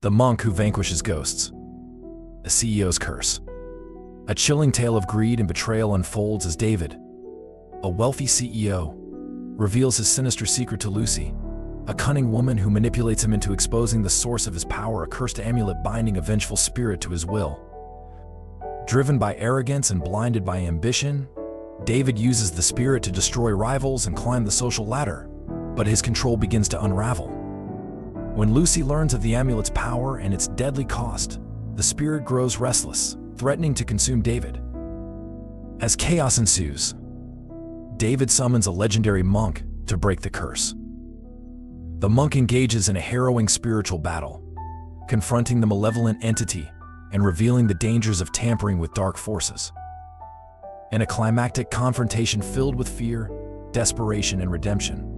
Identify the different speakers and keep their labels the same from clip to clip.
Speaker 1: The Monk Who Vanquishes Ghosts. A CEO's Curse. A chilling tale of greed and betrayal unfolds as David, a wealthy CEO, reveals his sinister secret to Lucy, a cunning woman who manipulates him into exposing the source of his power, a cursed amulet binding a vengeful spirit to his will. Driven by arrogance and blinded by ambition, David uses the spirit to destroy rivals and climb the social ladder, but his control begins to unravel. When Lucy learns of the amulet's power and its deadly cost, the spirit grows restless, threatening to consume David. As chaos ensues, David summons a legendary monk to break the curse. The monk engages in a harrowing spiritual battle, confronting the malevolent entity and revealing the dangers of tampering with dark forces. In a climactic confrontation filled with fear, desperation, and redemption,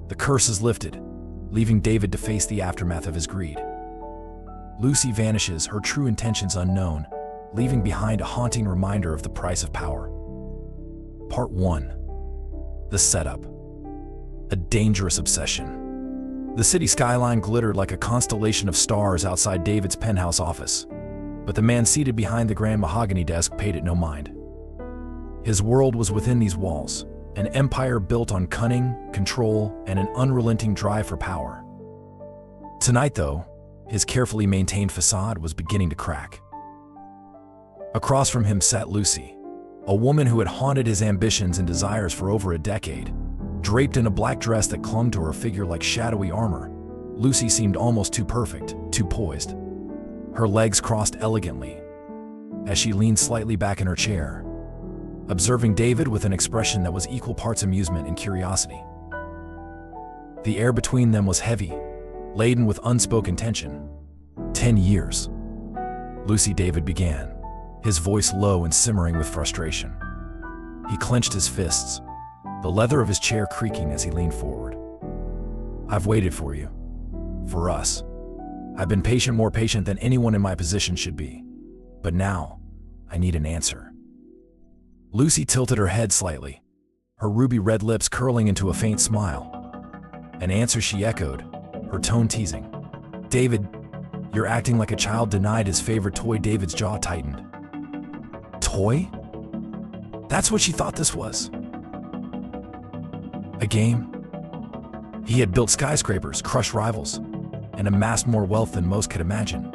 Speaker 1: the curse is lifted, leaving David to face the aftermath of his greed. Lucy vanishes, her true intentions unknown, leaving behind a haunting reminder of the price of power. Part 1. The Setup. A dangerous obsession. The city skyline glittered like a constellation of stars outside David's penthouse office, but the man seated behind the grand mahogany desk paid it no mind. His world was within these walls, an empire built on cunning, control, and an unrelenting drive for power. Tonight, though, his carefully maintained facade was beginning to crack. Across from him sat Lucy, a woman who had haunted his ambitions and desires for over a decade. Draped in a black dress that clung to her figure like shadowy armor, Lucy seemed almost too perfect, too poised. Her legs crossed elegantly as she leaned slightly back in her chair, observing David with an expression that was equal parts amusement and curiosity. The air between them was heavy, laden with unspoken tension. 10 years. Lucy, David began, his voice low and simmering with frustration. He clenched his fists, the leather of his chair creaking as he leaned forward. I've waited for you. For us. I've been patient, more patient than anyone in my position should be. But now, I need an answer. Lucy tilted her head slightly, her ruby red lips curling into a faint smile. An answer, she echoed, her tone teasing. David, you're acting like a child denied his favorite toy. David's jaw tightened. Toy? That's what she thought this was. A game? He had built skyscrapers, crushed rivals, and amassed more wealth than most could imagine.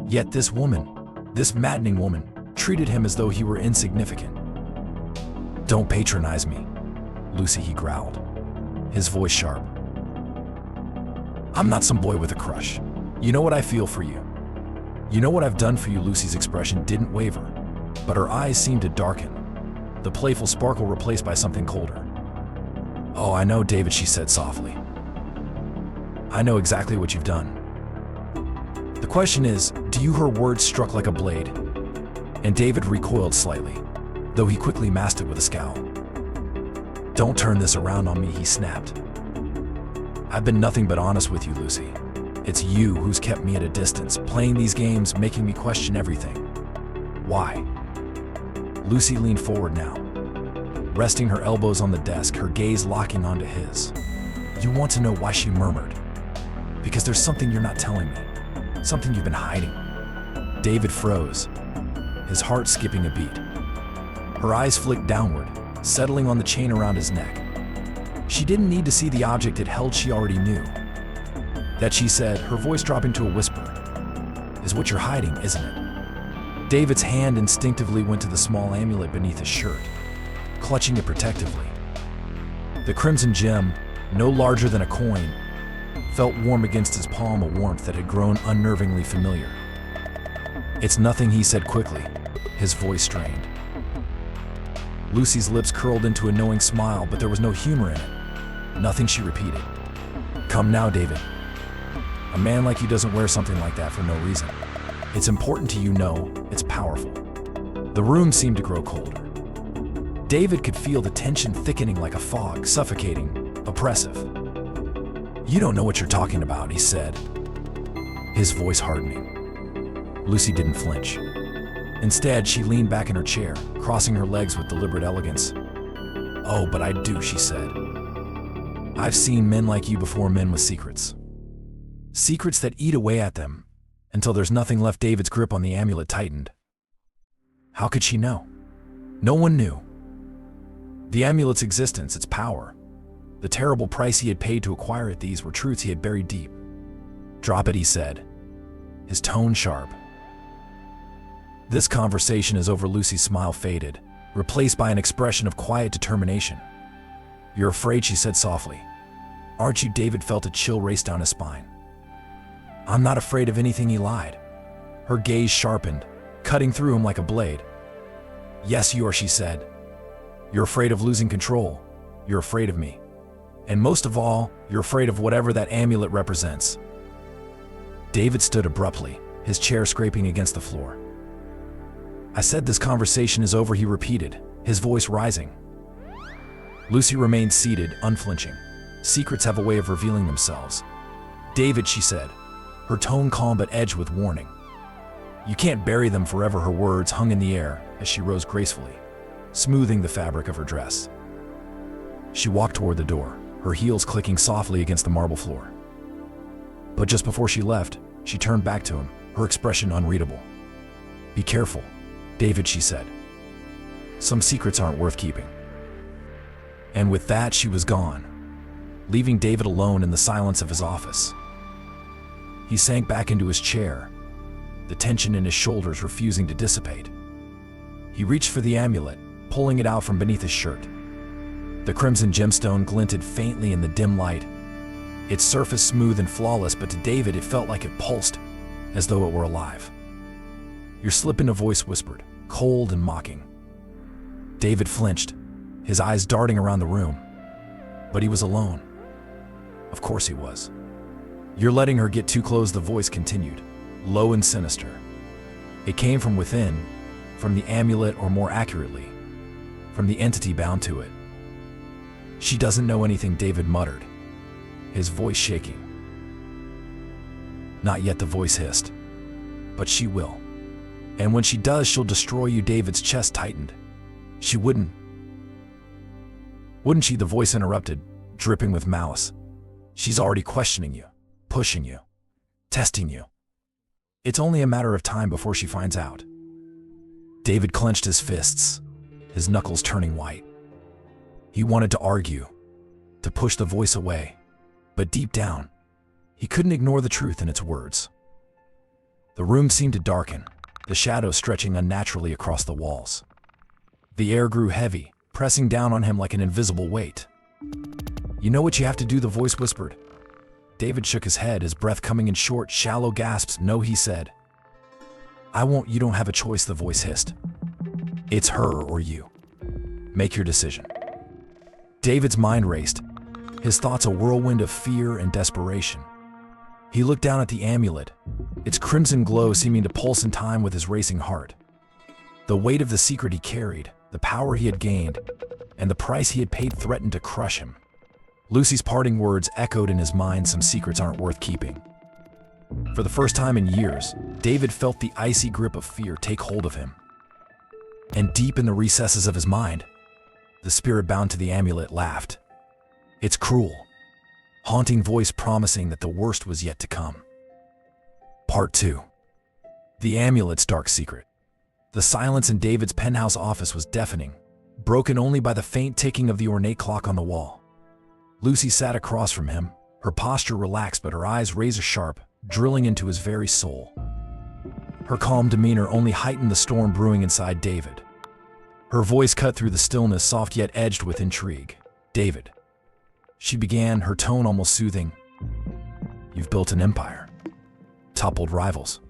Speaker 1: Yet this woman, this maddening woman, treated him as though he were insignificant. Don't patronize me, Lucy, he growled, his voice sharp. I'm not some boy with a crush. You know what I feel for you. You know what I've done for you. Lucy's expression didn't waver, but her eyes seemed to darken, the playful sparkle replaced by something colder. Oh, I know, David, she said softly. I know exactly what you've done. The question is, do you? Her words struck like a blade, and David recoiled slightly, though he quickly masked it with a scowl. Don't turn this around on me, he snapped. I've been nothing but honest with you, Lucy. It's you who's kept me at a distance, playing these games, making me question everything. Why? Lucy leaned forward now, resting her elbows on the desk, her gaze locking onto his. You want to know why? She murmured. Because there's something you're not telling me. Something you've been hiding. David froze, his heart skipping a beat. Her eyes flicked downward, settling on the chain around his neck. She didn't need to see the object it held, she already knew. That, she said, her voice dropping to a whisper, is what you're hiding, isn't it? David's hand instinctively went to the small amulet beneath his shirt, clutching it protectively. The crimson gem, no larger than a coin, felt warm against his palm, a warmth that had grown unnervingly familiar. It's nothing, he said quickly, his voice strained. Lucy's lips curled into a knowing smile, but there was no humor in it. Nothing, she repeated. Come now, David. A man like you doesn't wear something like that for no reason. It's important to you, know, it's powerful. The room seemed to grow colder. David could feel the tension thickening like a fog, suffocating, oppressive. You don't know what you're talking about, he said, his voice hardening. Lucy didn't flinch. Instead, she leaned back in her chair, crossing her legs with deliberate elegance. Oh, but I do, she said. I've seen men like you before, men with secrets. Secrets that eat away at them, until there's nothing left. David's grip on the amulet tightened. How could she know? No one knew. The amulet's existence, its power, the terrible price he had paid to acquire it, these were truths he had buried deep. Drop it, he said, his tone sharp. This conversation is over. Lucy's smile faded, replaced by an expression of quiet determination. You're afraid, she said softly. Aren't you? David felt a chill race down his spine. I'm not afraid of anything, he lied. Her gaze sharpened, cutting through him like a blade. Yes, you are, she said. You're afraid of losing control. You're afraid of me. And most of all, you're afraid of whatever that amulet represents. David stood abruptly, his chair scraping against the floor. I said this conversation is over, he repeated, his voice rising. Lucy remained seated, unflinching. Secrets have a way of revealing themselves. David, she said, her tone calm but edged with warning. You can't bury them forever. Her words hung in the air as she rose gracefully, smoothing the fabric of her dress. She walked toward the door, her heels clicking softly against the marble floor. But just before she left, she turned back to him, her expression unreadable. Be careful, David, she said. Some secrets aren't worth keeping. And with that, she was gone, leaving David alone in the silence of his office. He sank back into his chair, the tension in his shoulders refusing to dissipate. He reached for the amulet, pulling it out from beneath his shirt. The crimson gemstone glinted faintly in the dim light, its surface smooth and flawless, but to David it felt like it pulsed, as though it were alive. You're slipping, a voice whispered, cold and mocking. David flinched, his eyes darting around the room. But he was alone. Of course he was. You're letting her get too close, the voice continued, low and sinister. It came from within, from the amulet, or more accurately, from the entity bound to it. She doesn't know anything, David muttered, his voice shaking. Not yet, the voice hissed. But she will. And when she does, she'll destroy you. David's chest tightened. She wouldn't she? The voice interrupted, dripping with malice. She's already questioning you, pushing you, testing you. It's only a matter of time before she finds out. David clenched his fists, his knuckles turning white. He wanted to argue, to push the voice away, but deep down, he couldn't ignore the truth in its words. The room seemed to darken, the shadows stretching unnaturally across the walls. The air grew heavy, pressing down on him like an invisible weight. You know what you have to do, the voice whispered. David shook his head, his breath coming in short, shallow gasps. No, he said. I won't. You don't have a choice, the voice hissed. It's her or you. Make your decision. David's mind raced, his thoughts a whirlwind of fear and desperation. He looked down at the amulet, its crimson glow seeming to pulse in time with his racing heart. The weight of the secret he carried, the power he had gained, and the price he had paid threatened to crush him. Lucy's parting words echoed in his mind, some secrets aren't worth keeping. For the first time in years, David felt the icy grip of fear take hold of him. And deep in the recesses of his mind, the spirit bound to the amulet laughed. Its cruel, haunting voice promising that the worst was yet to come. Part 2. The amulet's dark secret. The silence in David's penthouse office was deafening, broken only by the faint ticking of the ornate clock on the wall. Lucy sat across from him, her posture relaxed but her eyes razor-sharp, drilling into his very soul. Her calm demeanor only heightened the storm brewing inside David. Her voice cut through the stillness, soft yet edged with intrigue. David, she began, her tone almost soothing. You've built an empire, toppled rivals,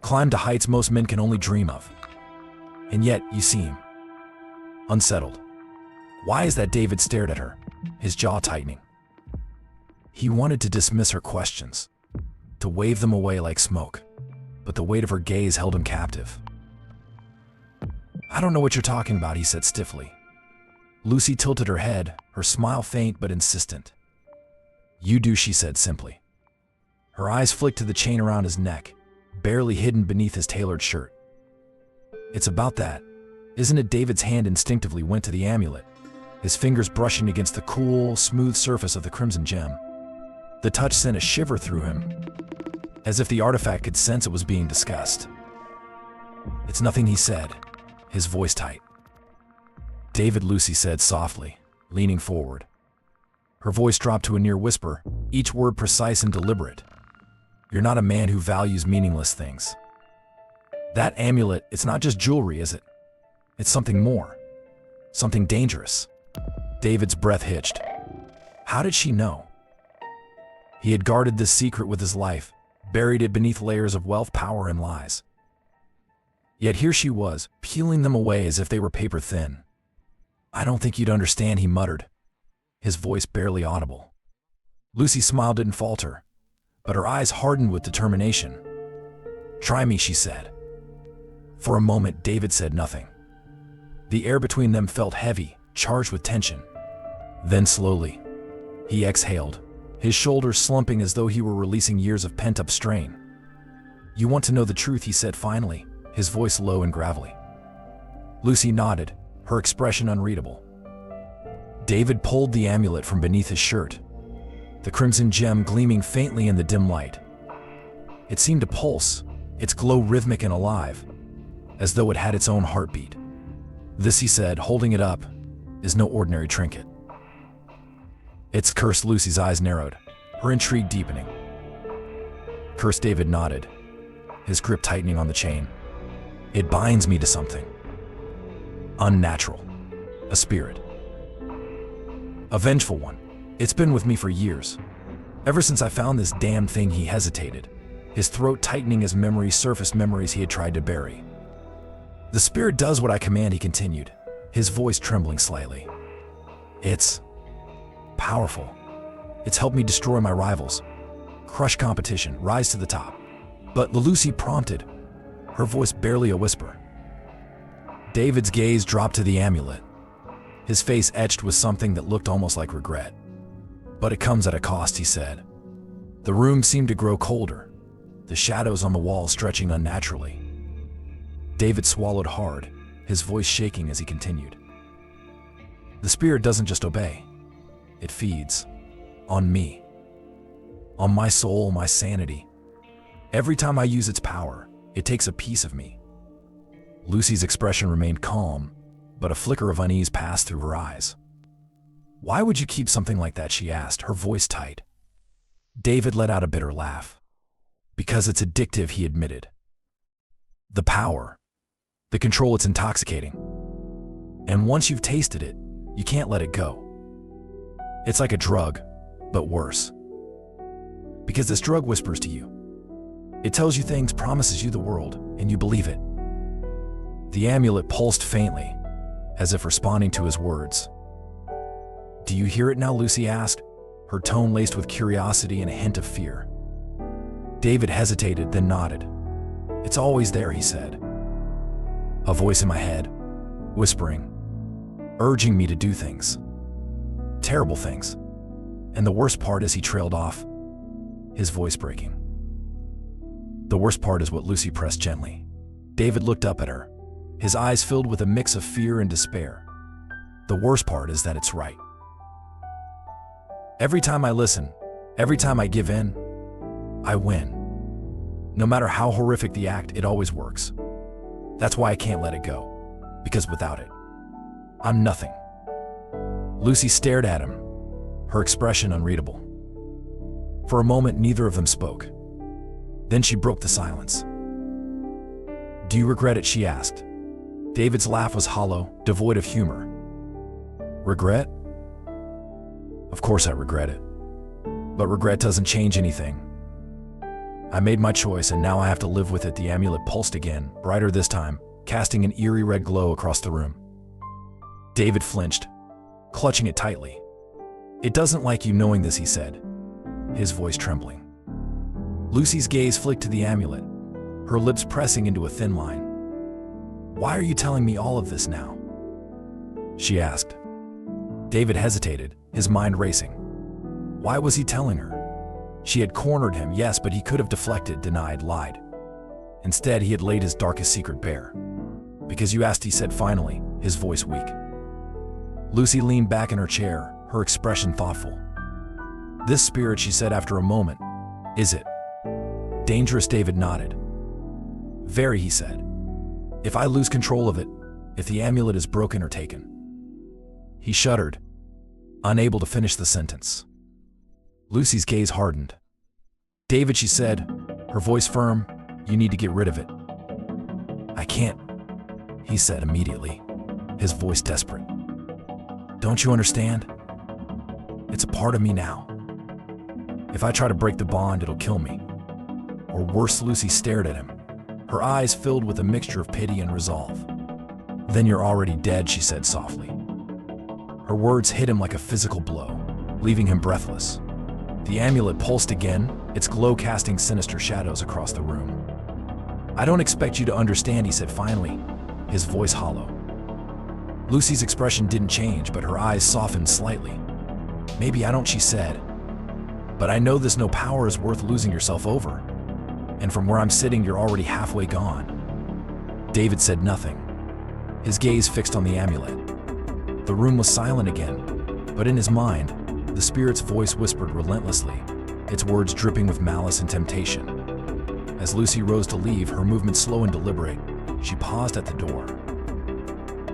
Speaker 1: climbed to heights most men can only dream of. And yet, you seem unsettled. Why is that? David stared at her, his jaw tightening. He wanted to dismiss her questions, to wave them away like smoke, but the weight of her gaze held him captive. I don't know what you're talking about, he said stiffly. Lucy tilted her head, her smile faint but insistent. You do, she said simply. Her eyes flicked to the chain around his neck, barely hidden beneath his tailored shirt. It's about that, isn't it? David's hand instinctively went to the amulet, his fingers brushing against the cool, smooth surface of the crimson gem. The touch sent a shiver through him, as if the artifact could sense it was being discussed. "It's nothing," he said, his voice tight. "David," Lucy said softly, leaning forward. Her voice dropped to a near whisper, each word precise and deliberate. "You're not a man who values meaningless things. That amulet, it's not just jewelry, is it? It's something more. Something dangerous." David's breath hitched. How did she know? He had guarded this secret with his life, buried it beneath layers of wealth, power, and lies. Yet here she was, peeling them away as if they were paper thin. "I don't think you'd understand," he muttered, his voice barely audible. Lucy smiled, didn't falter, but her eyes hardened with determination. "Try me," she said. For a moment, David said nothing. The air between them felt heavy, charged with tension. Then slowly, he exhaled, his shoulders slumping as though he were releasing years of pent-up strain. "You want to know the truth," he said finally, his voice low and gravelly. Lucy nodded, her expression unreadable. David pulled the amulet from beneath his shirt, the crimson gem gleaming faintly in the dim light. It seemed to pulse, its glow rhythmic and alive, as though it had its own heartbeat. "This," he said, holding it up, "is no ordinary trinket. It's cursed." Lucy's eyes narrowed, her intrigue deepening. "Cursed?" David nodded, his grip tightening on the chain. "It binds me to something. Unnatural. A spirit. A vengeful one. It's been with me for years. Ever since I found this damn thing." He hesitated, his throat tightening as memories surfaced, memories he had tried to bury. "The spirit does what I command," he continued, his voice trembling slightly. "It's powerful. It's helped me destroy my rivals, crush competition, rise to the top." "But," Lucy prompted, her voice barely a whisper. David's gaze dropped to the amulet, his face etched with something that looked almost like regret. "But it comes at a cost," he said. The room seemed to grow colder, the shadows on the walls stretching unnaturally. David swallowed hard, his voice shaking as he continued. "The spirit doesn't just obey. It feeds. On me. On my soul, my sanity. Every time I use its power, it takes a piece of me." Lucy's expression remained calm, but a flicker of unease passed through her eyes. "Why would you keep something like that?" she asked, her voice tight. David let out a bitter laugh. "Because it's addictive," he admitted. "The power, the control, it's intoxicating. And once you've tasted it, you can't let it go. It's like a drug, but worse. Because this drug whispers to you. It tells you things, promises you the world, and you believe it." The amulet pulsed faintly, as if responding to his words. "Do you hear it now?" Lucy asked, her tone laced with curiosity and a hint of fear. David hesitated, then nodded. "It's always there," he said. "A voice in my head, whispering, urging me to do things. Terrible things. And the worst part is," he trailed off, his voice breaking. "The worst part is what," Lucy pressed gently. David looked up at her, his eyes filled with a mix of fear and despair. "The worst part is that it's right. Every time I listen, every time I give in, I win. No matter how horrific the act, it always works. That's why I can't let it go. Because without it, I'm nothing." Lucy stared at him, her expression unreadable. For a moment, neither of them spoke. Then she broke the silence. "Do you regret it?" she asked. David's laugh was hollow, devoid of humor. "Regret? Of course I regret it. But regret doesn't change anything. I made my choice and now I have to live with it." The amulet pulsed again, brighter this time, casting an eerie red glow across the room. David flinched, clutching it tightly. "It doesn't like you knowing this," he said, his voice trembling. Lucy's gaze flicked to the amulet, her lips pressing into a thin line. "Why are you telling me all of this now?" she asked. David hesitated, his mind racing. Why was he telling her? She had cornered him, yes, but he could have deflected, denied, lied. Instead, he had laid his darkest secret bare. "Because you asked," he said finally, his voice weak. Lucy leaned back in her chair, her expression thoughtful. "This spirit," she said after a moment. "Is it dangerous?" David nodded. "Very," he said. "If I lose control of it, if the amulet is broken or taken." He shuddered, unable to finish the sentence. Lucy's gaze hardened. "David," she said, her voice firm, "you need to get rid of it." "I can't," he said immediately, his voice desperate. "Don't you understand? It's a part of me now. If I try to break the bond, it'll kill me." Or worse. Lucy stared at him, her eyes filled with a mixture of pity and resolve. "Then you're already dead," she said softly. Her words hit him like a physical blow, leaving him breathless. The amulet pulsed again, its glow casting sinister shadows across the room. "I don't expect you to understand," he said finally, his voice hollow. Lucy's expression didn't change, but her eyes softened slightly. "Maybe I don't," she said. "But I know this no power is worth losing yourself over. And from where I'm sitting, you're already halfway gone." David said nothing, his gaze fixed on the amulet. The room was silent again, but in his mind, the spirit's voice whispered relentlessly, its words dripping with malice and temptation. As Lucy rose to leave, her movement slow and deliberate, she paused at the door.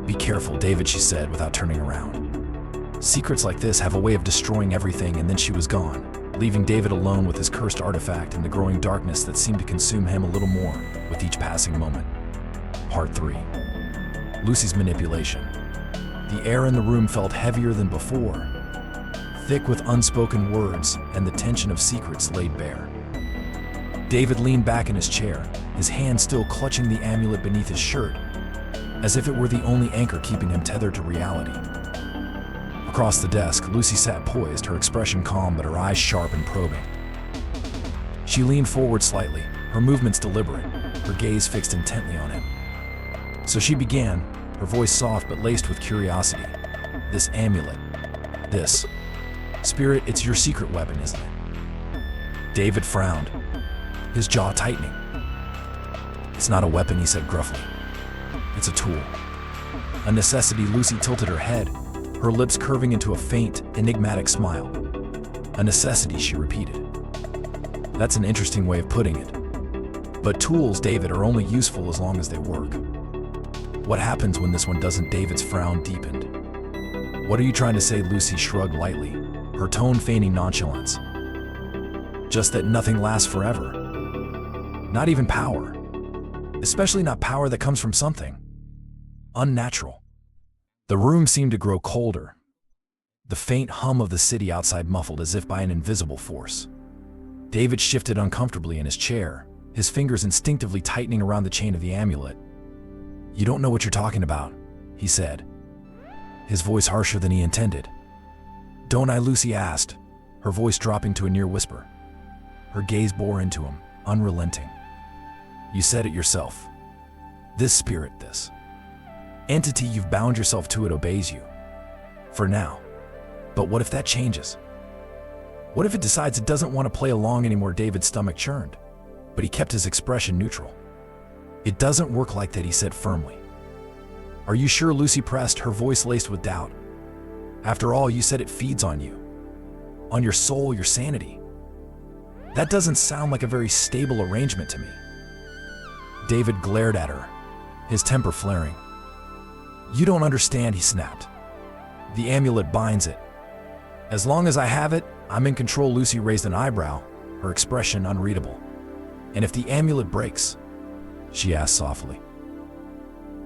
Speaker 1: "Be careful, David," she said without turning around. "Secrets like this have a way of destroying everything." And then she was gone, leaving David alone with his cursed artifact in the growing darkness that seemed to consume him a little more with each passing moment. Part 3. Lucy's manipulation. The air in the room felt heavier than before, thick with unspoken words and the tension of secrets laid bare. David leaned back in his chair, his hand still clutching the amulet beneath his shirt, as if it were the only anchor keeping him tethered to reality. Across the desk, Lucy sat poised, her expression calm but her eyes sharp and probing. She leaned forward slightly, her movements deliberate, her gaze fixed intently on him. So she began, her voice soft but laced with curiosity. "This amulet, this spirit, it's your secret weapon, isn't it?" David frowned, his jaw tightening. "It's not a weapon," he said gruffly. "It's a tool. A necessity." Lucy tilted her head, her lips curving into a faint, enigmatic smile. "A necessity," she repeated. "That's an interesting way of putting it. But tools, David, are only useful as long as they work. What happens when this one doesn't?" David's frown deepened. "What are you trying to say?" Lucy shrugged lightly, her tone feigning nonchalance. "Just that nothing lasts forever. Not even power. Especially not power that comes from something unnatural." The room seemed to grow colder, the faint hum of the city outside muffled as if by an invisible force. David shifted uncomfortably in his chair, his fingers instinctively tightening around the chain of the amulet. "You don't know what you're talking about," he said, his voice harsher than he intended. "Don't I?" Lucy asked, her voice dropping to a near whisper. Her gaze bore into him, unrelenting. "You said it yourself. This spirit, this entity, you've bound yourself to it, obeys you. For now. But what if that changes? What if it decides it doesn't want to play along anymore?" David's stomach churned, but he kept his expression neutral. "It doesn't work like that," he said firmly. "Are you sure?" Lucy pressed, her voice laced with doubt. "After all, you said it feeds on you. On your soul, your sanity. That doesn't sound like a very stable arrangement to me." David glared at her, his temper flaring. "You don't understand," he snapped. "The amulet binds it. As long as I have it, I'm in control." Lucy raised an eyebrow, her expression unreadable. "And if the amulet breaks?" she asked softly.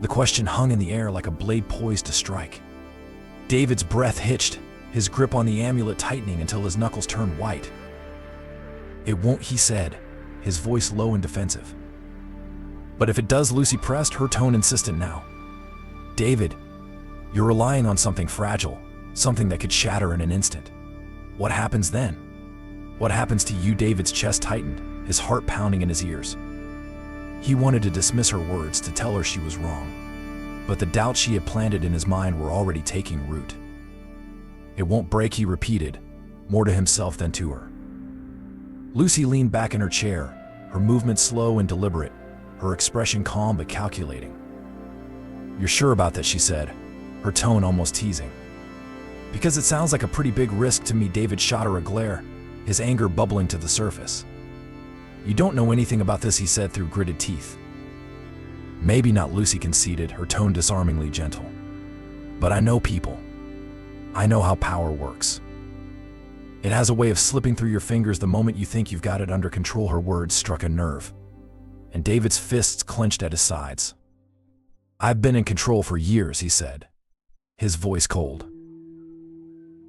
Speaker 1: The question hung in the air like a blade poised to strike. David's breath hitched, his grip on the amulet tightening until his knuckles turned white. "It won't," he said, his voice low and defensive. "But if it does?" Lucy pressed, her tone insistent now. "David, you're relying on something fragile, something that could shatter in an instant. What happens then? What happens to you?" David's chest tightened, his heart pounding in his ears. He wanted to dismiss her words, to tell her she was wrong, but the doubts she had planted in his mind were already taking root. "It won't break," he repeated, more to himself than to her. Lucy leaned back in her chair, her movement slow and deliberate, her expression calm but calculating. "You're sure about that?" she said, her tone almost teasing. "Because it sounds like a pretty big risk to me." David shot her a glare, his anger bubbling to the surface. "You don't know anything about this," he said through gritted teeth. "Maybe not," Lucy conceded, her tone disarmingly gentle. "But I know people. I know how power works. It has a way of slipping through your fingers the moment you think you've got it under control." Her words struck a nerve, and David's fists clenched at his sides. "I've been in control for years," he said, his voice cold.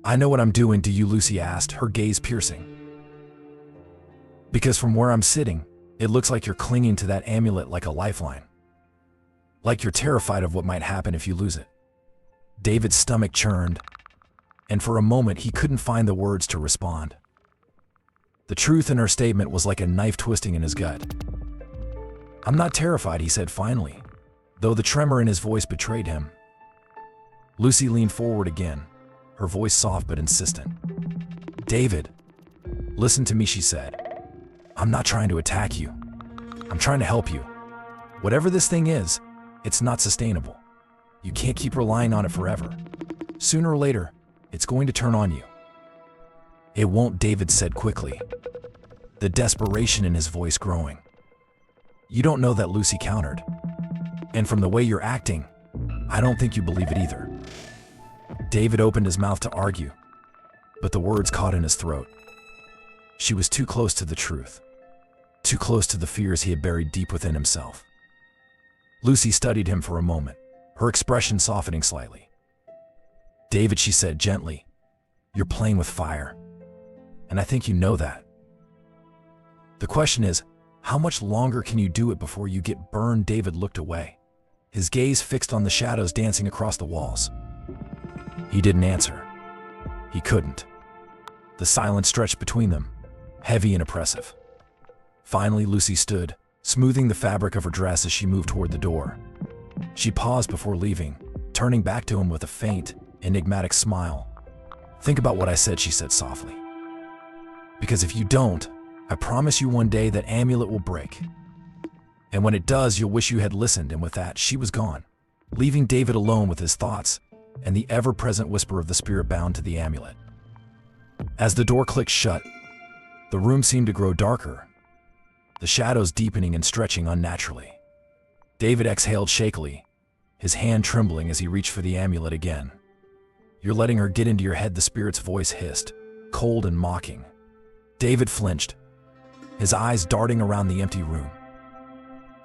Speaker 1: "I know what I'm doing." "Do you?" Lucy asked, her gaze piercing. "Because from where I'm sitting, it looks like you're clinging to that amulet like a lifeline. Like you're terrified of what might happen if you lose it." David's stomach churned, and for a moment he couldn't find the words to respond. The truth in her statement was like a knife twisting in his gut. "I'm not terrified," he said finally, though the tremor in his voice betrayed him. Lucy leaned forward again, her voice soft but insistent. "David, listen to me," she said. "I'm not trying to attack you. I'm trying to help you. Whatever this thing is, it's not sustainable. You can't keep relying on it forever. Sooner or later, it's going to turn on you." "It won't," David said quickly, the desperation in his voice growing. "You don't know that," Lucy countered. "And from the way you're acting, I don't think you believe it either." David opened his mouth to argue, but the words caught in his throat. She was too close to the truth, too close to the fears he had buried deep within himself. Lucy studied him for a moment, her expression softening slightly. "David," she said gently, "you're playing with fire, and I think you know that. The question is, how much longer can you do it before you get burned?" David looked away, his gaze fixed on the shadows dancing across the walls. He didn't answer. He couldn't. The silence stretched between them, heavy and oppressive. Finally, Lucy stood, smoothing the fabric of her dress as she moved toward the door. She paused before leaving, turning back to him with a faint, enigmatic smile. "Think about what I said," she said softly. "Because if you don't, I promise you one day that amulet will break. And when it does, you'll wish you had listened." And with that, she was gone, leaving David alone with his thoughts and the ever-present whisper of the spirit bound to the amulet. As the door clicked shut, the room seemed to grow darker, the shadows deepening and stretching unnaturally. David exhaled shakily, his hand trembling as he reached for the amulet again. "You're letting her get into your head," the spirit's voice hissed, cold and mocking. David flinched, his eyes darting around the empty room.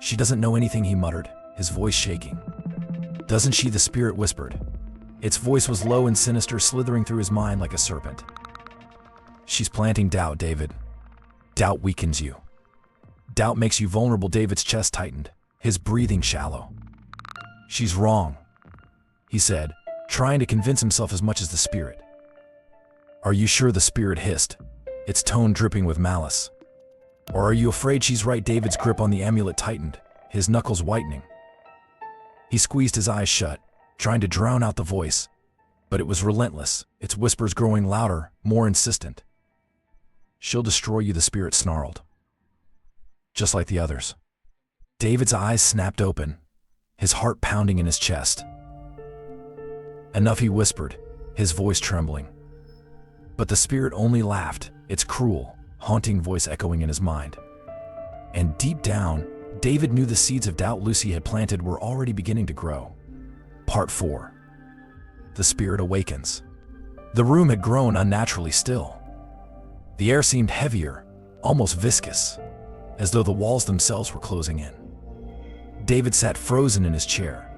Speaker 1: "She doesn't know anything," he muttered, his voice shaking. "Doesn't she?" the spirit whispered. Its voice was low and sinister, slithering through his mind like a serpent. "She's planting doubt, David. Doubt weakens you. Doubt makes you vulnerable." David's chest tightened, his breathing shallow. "She's wrong," he said, trying to convince himself as much as the spirit. "Are you sure?" the spirit hissed, its tone dripping with malice. "Or are you afraid she's right?" David's grip on the amulet tightened, his knuckles whitening. He squeezed his eyes shut, trying to drown out the voice, but it was relentless, its whispers growing louder, more insistent. "She'll destroy you," the spirit snarled. "Just like the others." David's eyes snapped open, his heart pounding in his chest. "Enough," he whispered, his voice trembling. But the spirit only laughed, its cruel, haunting voice echoing in his mind. And deep down, David knew the seeds of doubt Lucy had planted were already beginning to grow. Part 4. The Spirit Awakens. The room had grown unnaturally still. The air seemed heavier, almost viscous, as though the walls themselves were closing in. David sat frozen in his chair,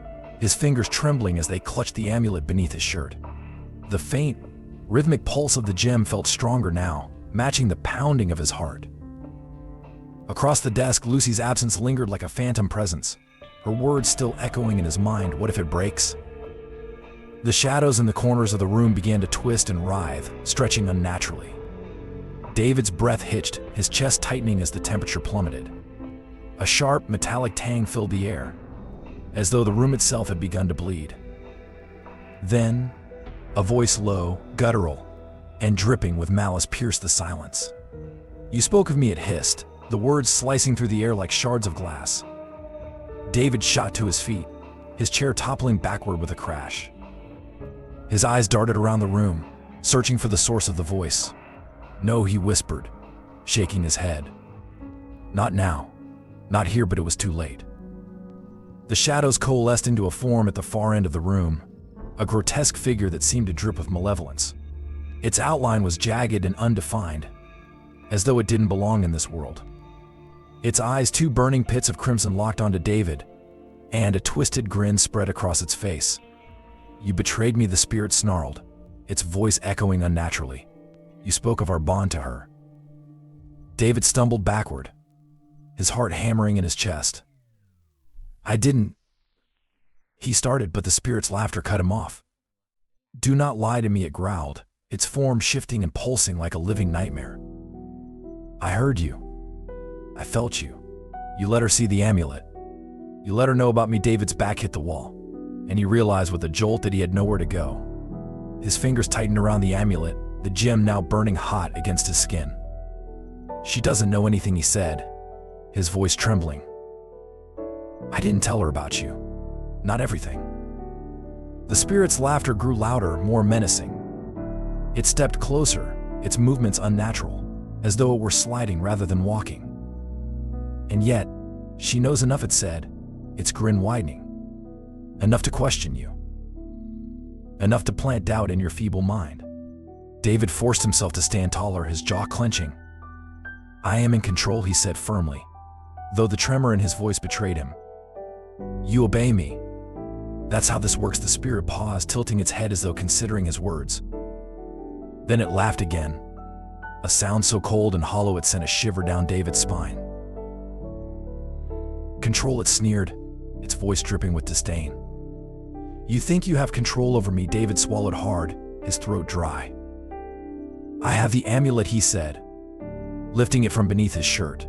Speaker 1: his fingers trembling as they clutched the amulet beneath his shirt. The faint, rhythmic pulse of the gem felt stronger now, matching the pounding of his heart. Across the desk, Lucy's absence lingered like a phantom presence, her words still echoing in his mind. "What if it breaks?" The shadows in the corners of the room began to twist and writhe, stretching unnaturally. David's breath hitched, his chest tightening as the temperature plummeted. A sharp, metallic tang filled the air, as though the room itself had begun to bleed. Then, a voice low, guttural, and dripping with malice pierced the silence. "You spoke of me," it hissed, the words slicing through the air like shards of glass. David shot to his feet, his chair toppling backward with a crash. His eyes darted around the room, searching for the source of the voice. "No," he whispered, shaking his head. "Not now. Not here," but it was too late. The shadows coalesced into a form at the far end of the room, a grotesque figure that seemed to drip with malevolence. Its outline was jagged and undefined, as though it didn't belong in this world. Its eyes, two burning pits of crimson, locked onto David, and a twisted grin spread across its face. "You betrayed me," the spirit snarled, its voice echoing unnaturally. "You spoke of our bond to her." David stumbled backward, his heart hammering in his chest. "I didn't," he started, but the spirit's laughter cut him off. "Do not lie to me," it growled, its form shifting and pulsing like a living nightmare. "I heard you. I felt you. You let her see the amulet. You let her know about me." David's back hit the wall, and he realized with a jolt that he had nowhere to go. His fingers tightened around the amulet, the gem now burning hot against his skin. "She doesn't know anything," he said, his voice trembling. "I didn't tell her about you. Not everything." The spirit's laughter grew louder, more menacing. It stepped closer, its movements unnatural, as though it were sliding rather than walking. "And yet, she knows enough," it said, its grin widening. "Enough to question you. Enough to plant doubt in your feeble mind." David forced himself to stand taller, his jaw clenching. "I am in control," he said firmly, though the tremor in his voice betrayed him. "You obey me. That's how this works." The spirit paused, tilting its head as though considering his words. Then it laughed again, a sound so cold and hollow it sent a shiver down David's spine. "Control," it sneered, its voice dripping with disdain. "You think you have control over me?" David swallowed hard, his throat dry. "I have the amulet," he said, lifting it from beneath his shirt.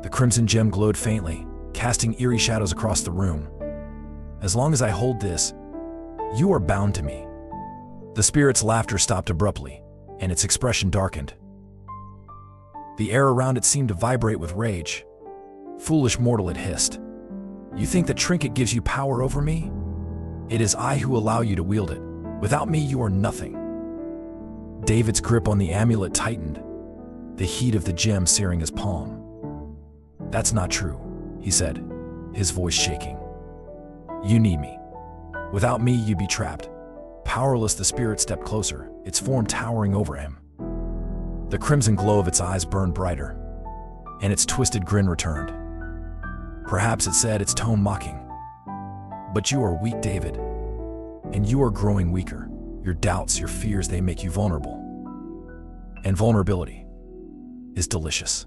Speaker 1: The crimson gem glowed faintly, casting eerie shadows across the room. "As long as I hold this, you are bound to me." The spirit's laughter stopped abruptly, and its expression darkened. The air around it seemed to vibrate with rage. "Foolish mortal," it hissed. "You think the trinket gives you power over me? It is I who allow you to wield it. Without me, you are nothing." David's grip on the amulet tightened, the heat of the gem searing his palm. "That's not true," he said, his voice shaking. "You need me. Without me, you'd be trapped." Powerless, the spirit stepped closer, its form towering over him. The crimson glow of its eyes burned brighter, and its twisted grin returned. "Perhaps," it said, its tone mocking. "But you are weak, David. And you are growing weaker. Your doubts, your fears, they make you vulnerable. And vulnerability is delicious."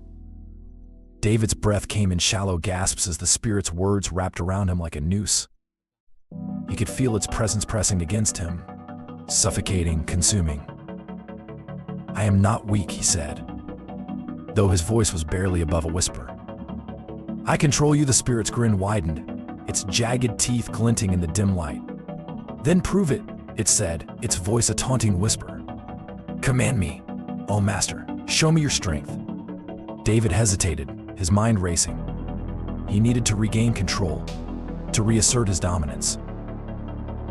Speaker 1: David's breath came in shallow gasps as the spirit's words wrapped around him like a noose. He could feel its presence pressing against him, suffocating, consuming. "I am not weak," he said, though his voice was barely above a whisper. "I control you." The spirit's grin widened, its jagged teeth glinting in the dim light. "Then prove it," it said, its voice a taunting whisper. "Command me, O Master. Show me your strength." David hesitated, his mind racing. He needed to regain control, to reassert his dominance.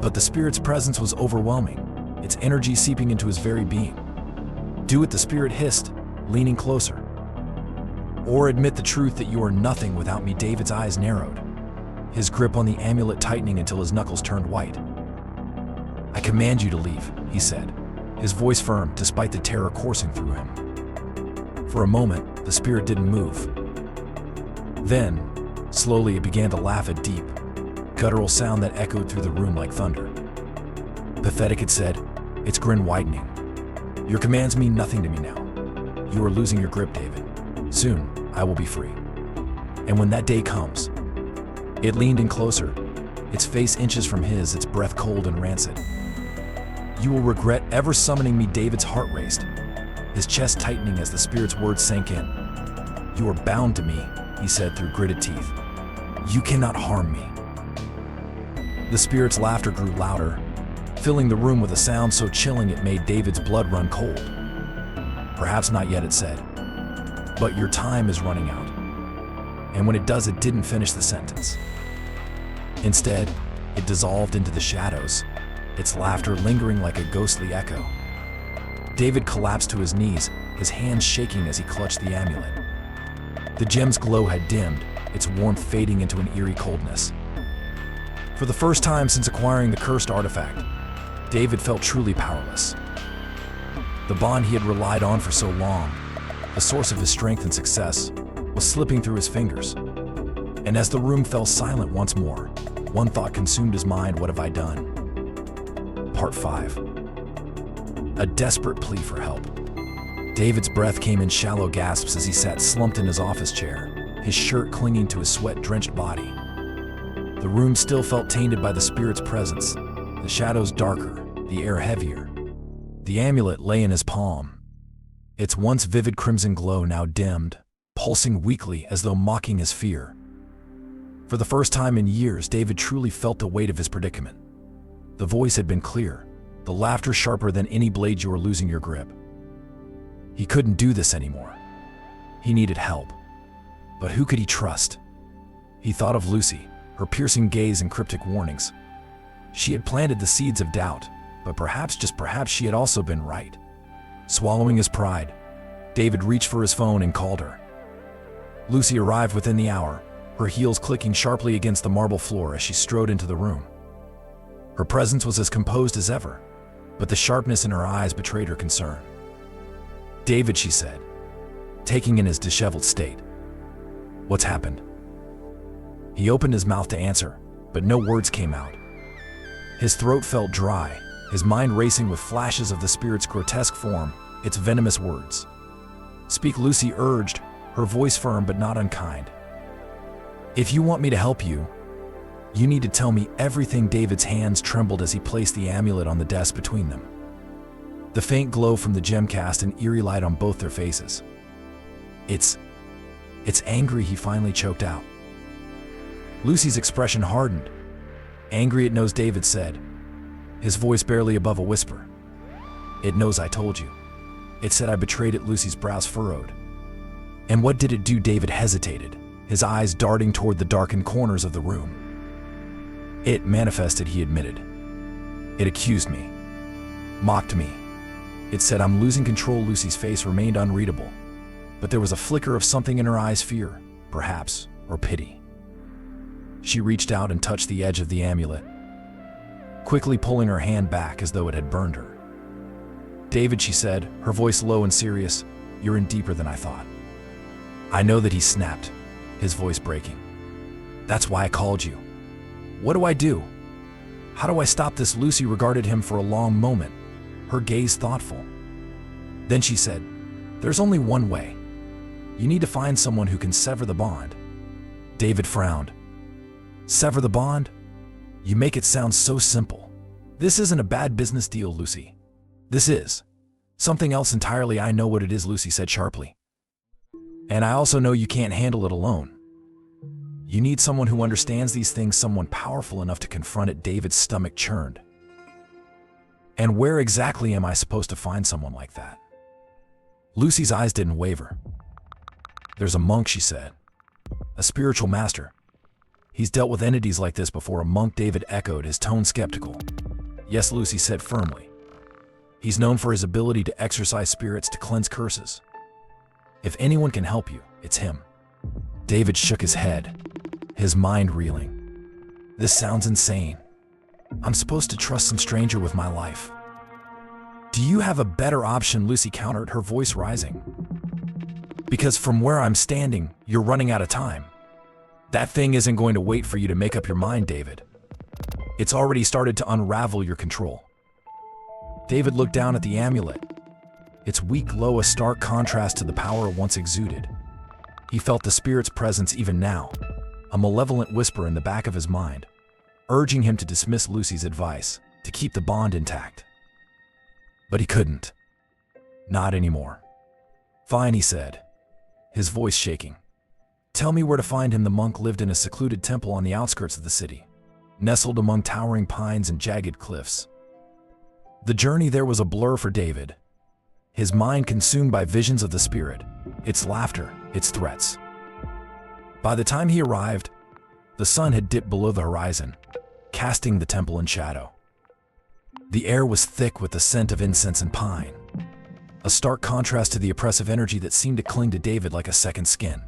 Speaker 1: But the spirit's presence was overwhelming, its energy seeping into his very being. "Do it," the spirit hissed, leaning closer. "Or admit the truth that you are nothing without me." David's eyes narrowed, his grip on the amulet tightening until his knuckles turned white. "I command you to leave," he said, his voice firm despite the terror coursing through him. For a moment, the spirit didn't move. Then, slowly it began to laugh, a deep, guttural sound that echoed through the room like thunder. "Pathetic," it said, its grin widening. "Your commands mean nothing to me now. You are losing your grip, David. Soon, I will be free. And when that day comes..." It leaned in closer, its face inches from his, its breath cold and rancid. "You will regret ever summoning me." David's heart raced, his chest tightening as the spirit's words sank in. "You are bound to me," he said through gritted teeth. "You cannot harm me." The spirit's laughter grew louder, filling the room with a sound so chilling it made David's blood run cold. "Perhaps not yet," it said, "but your time is running out." And when it does, it didn't finish the sentence. Instead, it dissolved into the shadows, its laughter lingering like a ghostly echo. David collapsed to his knees, his hands shaking as he clutched the amulet. The gem's glow had dimmed, its warmth fading into an eerie coldness. For the first time since acquiring the cursed artifact, David felt truly powerless. The bond he had relied on for so long, the source of his strength and success, was slipping through his fingers. And as the room fell silent once more, one thought consumed his mind: what have I done? Part 5. A desperate plea for help. David's breath came in shallow gasps as he sat slumped in his office chair, his shirt clinging to his sweat-drenched body. The room still felt tainted by the spirit's presence, the shadows darker, the air heavier. The amulet lay in his palm, its once vivid crimson glow now dimmed, pulsing weakly as though mocking his fear. For the first time in years, David truly felt the weight of his predicament. The voice had been clear, the laughter sharper than any blade you were losing your grip. He couldn't do this anymore. He needed help. But who could he trust? He thought of Lucy, her piercing gaze and cryptic warnings. She had planted the seeds of doubt, but perhaps, just perhaps, she had also been right. Swallowing his pride, David reached for his phone and called her. Lucy arrived within the hour, her heels clicking sharply against the marble floor as she strode into the room. Her presence was as composed as ever, but the sharpness in her eyes betrayed her concern. "David," she said, taking in his disheveled state. "What's happened?" He opened his mouth to answer, but no words came out. His throat felt dry, his mind racing with flashes of the spirit's grotesque form, its venomous words. "Speak," Lucy urged, her voice firm but not unkind. "If you want me to help you, you need to tell me everything." David's hands trembled as he placed the amulet on the desk between them. The faint glow from the gem cast an eerie light on both their faces. It's angry," he finally choked out. Lucy's expression hardened. "Angry it knows," David said, his voice barely above a whisper. "It knows I told you. It said I betrayed it." Lucy's brows furrowed. "And what did it do?" David hesitated, his eyes darting toward the darkened corners of the room. "It manifested," he admitted. "It accused me, mocked me. It said I'm losing control." Lucy's face remained unreadable, but there was a flicker of something in her eyes: fear, perhaps, or pity. She reached out and touched the edge of the amulet, quickly pulling her hand back as though it had burned her. "David," she said, her voice low and serious, "you're in deeper than I thought." "I know that," he snapped, his voice breaking. "That's why I called you. What do I do? How do I stop this?" Lucy regarded him for a long moment, her gaze thoughtful. Then she said, "There's only one way. You need to find someone who can sever the bond." David frowned. "Sever the bond? You make it sound so simple." "This isn't a bad business deal, Lucy. This is something else entirely." "I know what it is," Lucy said sharply. "And I also know you can't handle it alone. You need someone who understands these things, someone powerful enough to confront it." David's stomach churned. "And where exactly am I supposed to find someone like that?" Lucy's eyes didn't waver. "There's a monk," she said. "A spiritual master. He's dealt with entities like this before." "A monk?" David echoed, his tone skeptical. "Yes," Lucy said firmly. "He's known for his ability to exorcise spirits, to cleanse curses. If anyone can help you, it's him." David shook his head, his mind reeling. "This sounds insane. I'm supposed to trust some stranger with my life." "Do you have a better option?" Lucy countered, her voice rising. "Because from where I'm standing, you're running out of time. That thing isn't going to wait for you to make up your mind, David. It's already started to unravel your control." David looked down at the amulet, its weak glow a stark contrast to the power it once exuded. He felt the spirit's presence even now, a malevolent whisper in the back of his mind, urging him to dismiss Lucy's advice, to keep the bond intact. But he couldn't. Not anymore. "Fine," he said, his voice shaking. "Tell me where to find him." The monk lived in a secluded temple on the outskirts of the city, nestled among towering pines and jagged cliffs. The journey there was a blur for David, his mind consumed by visions of the spirit, its laughter, its threats. By the time he arrived, the sun had dipped below the horizon, casting the temple in shadow. The air was thick with the scent of incense and pine, a stark contrast to the oppressive energy that seemed to cling to David like a second skin.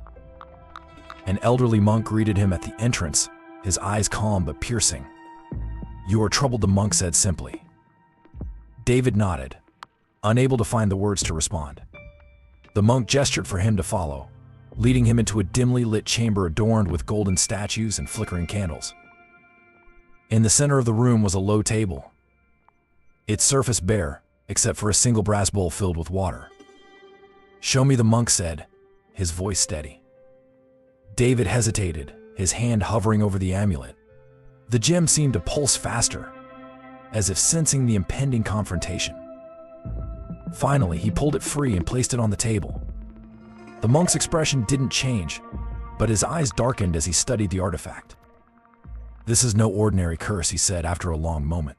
Speaker 1: An elderly monk greeted him at the entrance, his eyes calm but piercing. "You are troubled," the monk said simply. David nodded, unable to find the words to respond. The monk gestured for him to follow, leading him into a dimly lit chamber adorned with golden statues and flickering candles. In the center of the room was a low table, its surface bare, except for a single brass bowl filled with water. "Show me," the monk said, his voice steady. David hesitated, his hand hovering over the amulet. The gem seemed to pulse faster, as if sensing the impending confrontation. Finally, he pulled it free and placed it on the table. The monk's expression didn't change, but his eyes darkened as he studied the artifact. "This is no ordinary curse," he said after a long moment.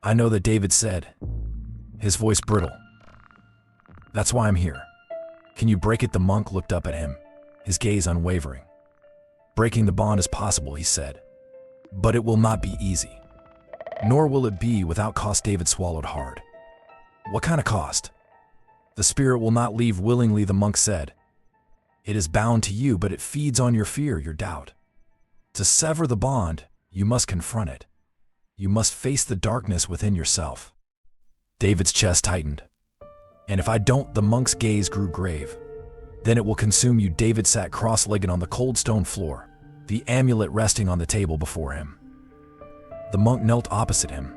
Speaker 1: "I know that," David said, his voice brittle. "That's why I'm here. Can you break it?" The monk looked up at him, his gaze unwavering. "Breaking the bond is possible," he said, "but it will not be easy. Nor will it be without cost." David swallowed hard. "What kind of cost?" "The spirit will not leave willingly," the monk said. "It is bound to you, but it feeds on your fear, your doubt. To sever the bond, you must confront it. You must face the darkness within yourself." David's chest tightened. "And if I don't?" The monk's gaze grew grave. "Then it will consume you." David sat cross-legged on the cold stone floor, the amulet resting on the table before him. The monk knelt opposite him,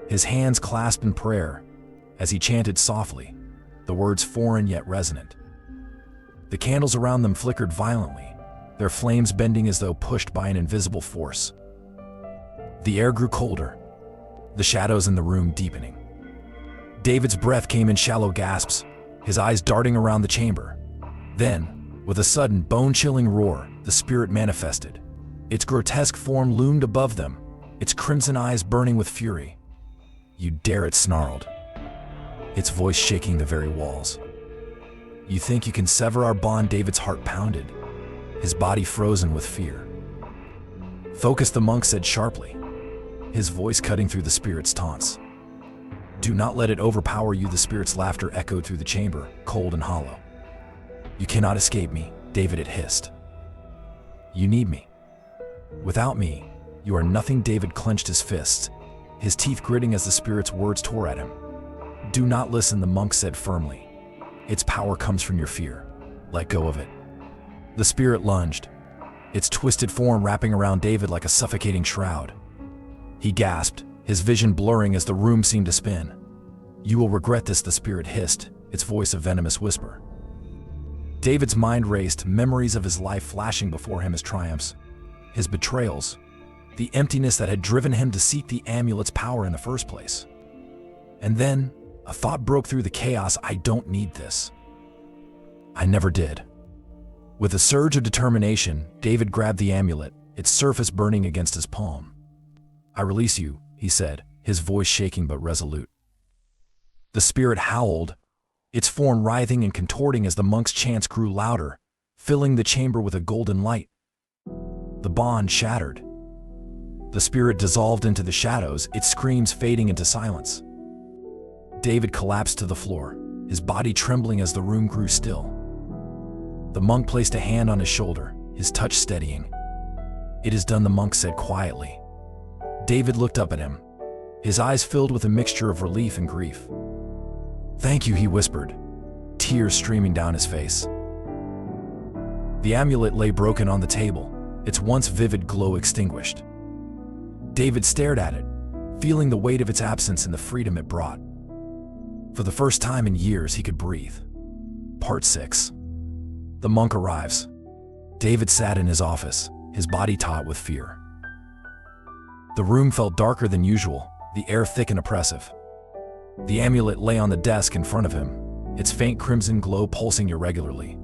Speaker 1: his hands clasped in prayer, as he chanted softly, the words foreign yet resonant. The candles around them flickered violently, their flames bending as though pushed by an invisible force. The air grew colder, the shadows in the room deepening. David's breath came in shallow gasps, his eyes darting around the chamber. Then, with a sudden, bone-chilling roar, the spirit manifested. Its grotesque form loomed above them, its crimson eyes burning with fury. "You dare!" it snarled, its voice shaking the very walls. "You think you can sever our bond?" David's heart pounded, his body frozen with fear. "Focus," the monk said sharply, his voice cutting through the spirit's taunts. "Do not let it overpower you." The spirit's laughter echoed through the chamber, cold and hollow. "You cannot escape me," David had hissed. "You need me. Without me, you are nothing." David clenched his fists, his teeth gritting as the spirit's words tore at him. "Do not listen," the monk said firmly. "Its power comes from your fear. Let go of it." The spirit lunged, its twisted form wrapping around David like a suffocating shroud. He gasped, his vision blurring as the room seemed to spin. "You will regret this," the spirit hissed, its voice a venomous whisper. David's mind raced, memories of his life flashing before him as triumphs, his betrayals, the emptiness that had driven him to seek the amulet's power in the first place. And then, a thought broke through the chaos. "I don't need this. I never did." With a surge of determination, David grabbed the amulet, its surface burning against his palm. "I release you," he said, his voice shaking but resolute. The spirit howled, its form writhing and contorting as the monk's chants grew louder, filling the chamber with a golden light. The bond shattered. The spirit dissolved into the shadows, its screams fading into silence. David collapsed to the floor, his body trembling as the room grew still. The monk placed a hand on his shoulder, his touch steadying. "It is done," the monk said quietly. David looked up at him, his eyes filled with a mixture of relief and grief. "Thank you," he whispered, tears streaming down his face. The amulet lay broken on the table, its once vivid glow extinguished. David stared at it, feeling the weight of its absence and the freedom it brought. For the first time in years, he could breathe. Part 6. The monk arrives. David sat in his office, his body taut with fear. The room felt darker than usual, the air thick and oppressive. The amulet lay on the desk in front of him, its faint crimson glow pulsing irregularly.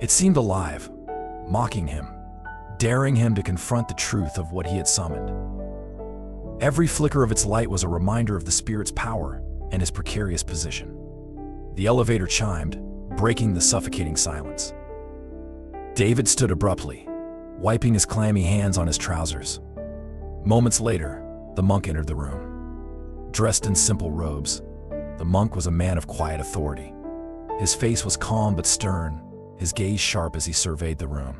Speaker 1: It seemed alive, mocking him, daring him to confront the truth of what he had summoned. Every flicker of its light was a reminder of the spirit's power and his precarious position. The elevator chimed, breaking the suffocating silence. David stood abruptly, wiping his clammy hands on his trousers. Moments later, the monk entered the room. Dressed in simple robes, The monk was a man of quiet authority. His face was calm but stern, his gaze sharp as he surveyed the room.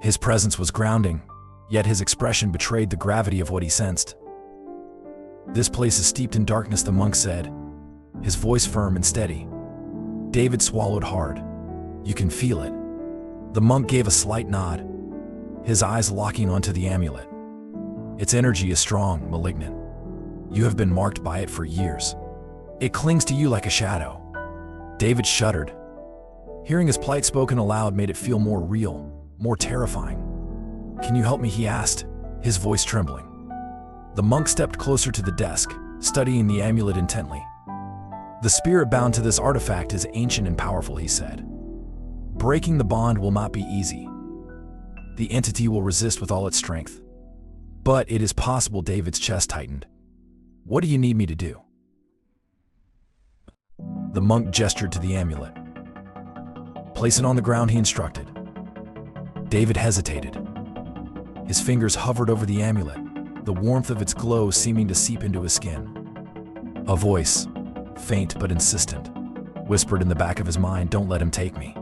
Speaker 1: His presence was grounding, yet his expression betrayed the gravity of what he sensed. "This place is steeped in darkness," the monk said, his voice firm and steady. David swallowed hard. "You can feel it." The monk gave a slight nod, his eyes locking onto the amulet. "Its energy is strong, malignant. You have been marked by it for years. It clings to you like a shadow." David shuddered. Hearing his plight spoken aloud made it feel more real, more terrifying. "Can you help me?" he asked, his voice trembling. The monk stepped closer to the desk, studying the amulet intently. "The spirit bound to this artifact is ancient and powerful," he said. "Breaking the bond will not be easy. The entity will resist with all its strength. But it is possible." David's chest tightened. "What do you need me to do?" The monk gestured to the amulet. "Place it on the ground," he instructed. David hesitated. His fingers hovered over the amulet, the warmth of its glow seeming to seep into his skin. A voice, faint but insistent, whispered in the back of his mind, "Don't let him take me.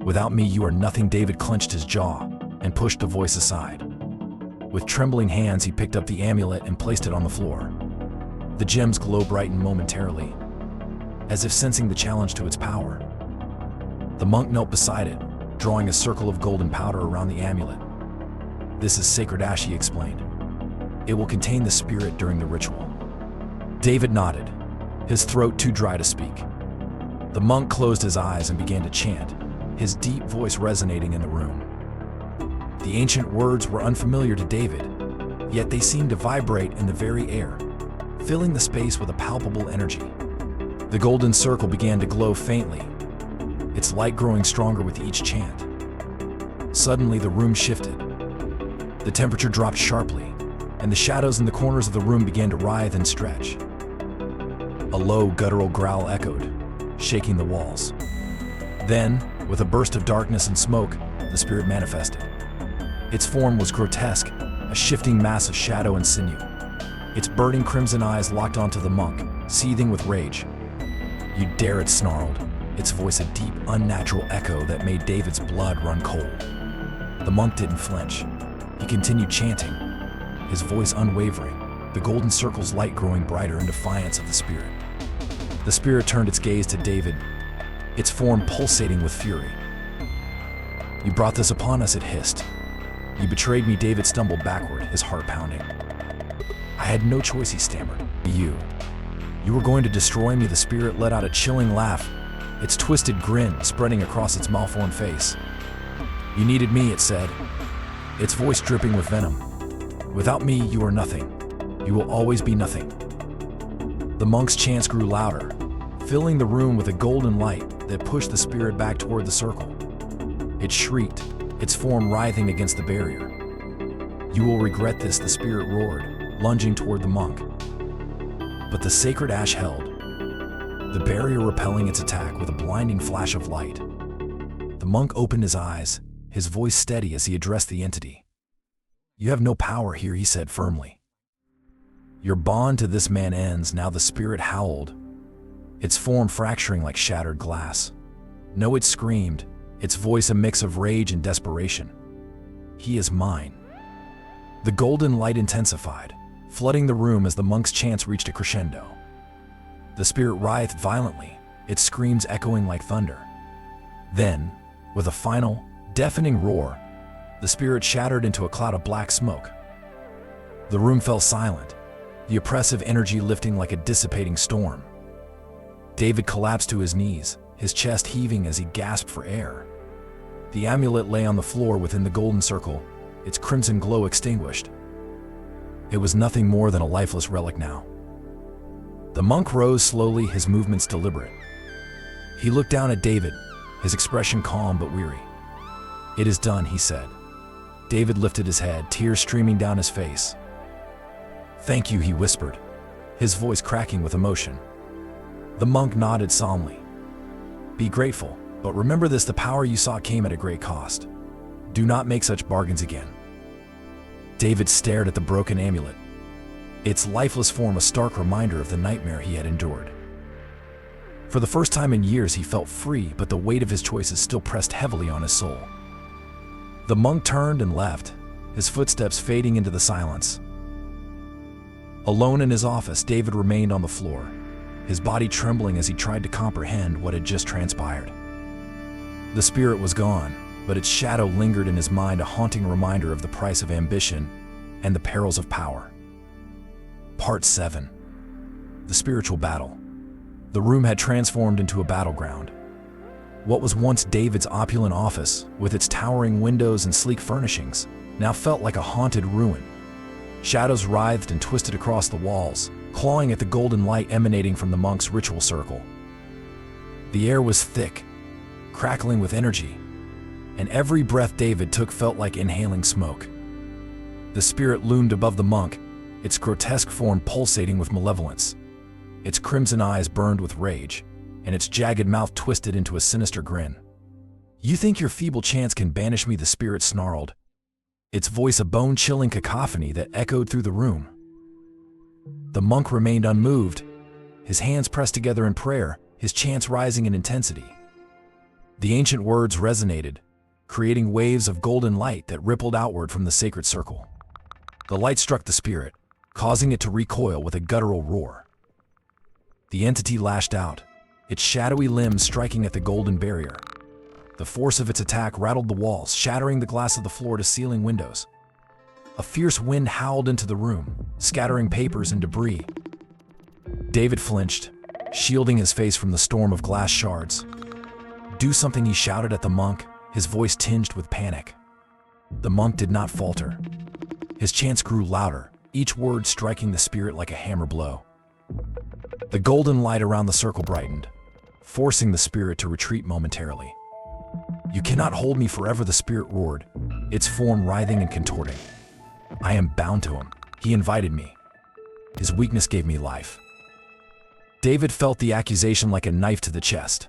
Speaker 1: Without me, you are nothing." David clenched his jaw and pushed the voice aside. With trembling hands, he picked up the amulet and placed it on the floor. The gem's glow brightened momentarily, as if sensing the challenge to its power. The monk knelt beside it, drawing a circle of golden powder around the amulet. "This is sacred ash," he explained. "It will contain the spirit during the ritual." David nodded, his throat too dry to speak. The monk closed his eyes and began to chant, his deep voice resonating in the room. The ancient words were unfamiliar to David, yet they seemed to vibrate in the very air, filling the space with a palpable energy. The golden circle began to glow faintly, its light growing stronger with each chant. Suddenly, the room shifted. The temperature dropped sharply, and the shadows in the corners of the room began to writhe and stretch. A low, guttural growl echoed, shaking the walls. Then, with a burst of darkness and smoke, the spirit manifested. Its form was grotesque, a shifting mass of shadow and sinew. Its burning crimson eyes locked onto the monk, seething with rage. "You dare!" it snarled, its voice a deep, unnatural echo that made David's blood run cold. The monk didn't flinch. He continued chanting, his voice unwavering, the golden circle's light growing brighter in defiance of the spirit. The spirit turned its gaze to David, its form pulsating with fury. "You brought this upon us," it hissed. "You betrayed me." David stumbled backward, his heart pounding. "I had no choice," he stammered. You were going to destroy me." The spirit let out a chilling laugh, its twisted grin spreading across its malformed face. "You needed me," it said, its voice dripping with venom. "Without me, you are nothing. You will always be nothing." The monk's chants grew louder, filling the room with a golden light that pushed the spirit back toward the circle. It shrieked, its form writhing against the barrier. "You will regret this," the spirit roared, lunging toward the monk. But the sacred ash held, the barrier repelling its attack with a blinding flash of light. The monk opened his eyes, his voice steady as he addressed the entity. "You have no power here," he said firmly. "Your bond to this man ends now." The spirit howled, its form fracturing like shattered glass. "No," it screamed, its voice a mix of rage and desperation. "He is mine." The golden light intensified, flooding the room as the monk's chants reached a crescendo. The spirit writhed violently, its screams echoing like thunder. Then, with a final, deafening roar, the spirit shattered into a cloud of black smoke. The room fell silent, the oppressive energy lifting like a dissipating storm. David collapsed to his knees, his chest heaving as he gasped for air. The amulet lay on the floor within the golden circle, its crimson glow extinguished. It was nothing more than a lifeless relic now. The monk rose slowly, his movements deliberate. He looked down at David, his expression calm but weary. "It is done," he said. David lifted his head, tears streaming down his face. "Thank you," he whispered, his voice cracking with emotion. The monk nodded solemnly. "Be grateful, but remember this: the power you sought came at a great cost. Do not make such bargains again." David stared at the broken amulet, its lifeless form a stark reminder of the nightmare he had endured. For the first time in years, he felt free, but the weight of his choices still pressed heavily on his soul. The monk turned and left, his footsteps fading into the silence. Alone in his office, David remained on the floor, his body trembling as he tried to comprehend what had just transpired. The spirit was gone, but its shadow lingered in his mind, a haunting reminder of the price of ambition and the perils of power. Part 7. The Spiritual Battle. The room had transformed into a battleground. What was once David's opulent office, with its towering windows and sleek furnishings, now felt like a haunted ruin. Shadows writhed and twisted across the walls, clawing at the golden light emanating from the monk's ritual circle. The air was thick, crackling with energy, and every breath David took felt like inhaling smoke. The spirit loomed above the monk, its grotesque form pulsating with malevolence. Its crimson eyes burned with rage, and its jagged mouth twisted into a sinister grin. "You think your feeble chance can banish me?" the spirit snarled, its voice a bone-chilling cacophony that echoed through the room. The monk remained unmoved, his hands pressed together in prayer, his chants rising in intensity. The ancient words resonated, creating waves of golden light that rippled outward from the sacred circle. The light struck the spirit, causing it to recoil with a guttural roar. The entity lashed out, its shadowy limbs striking at the golden barrier. The force of its attack rattled the walls, shattering the glass of the floor-to-ceiling windows. A fierce wind howled into the room, scattering papers and debris. David flinched, shielding his face from the storm of glass shards. "Do something," he shouted at the monk, his voice tinged with panic. The monk did not falter. His chants grew louder, each word striking the spirit like a hammer blow. The golden light around the circle brightened, forcing the spirit to retreat momentarily. "You cannot hold me forever," the spirit roared, its form writhing and contorting. "I am bound to him. He invited me. His weakness gave me life." David felt the accusation like a knife to the chest.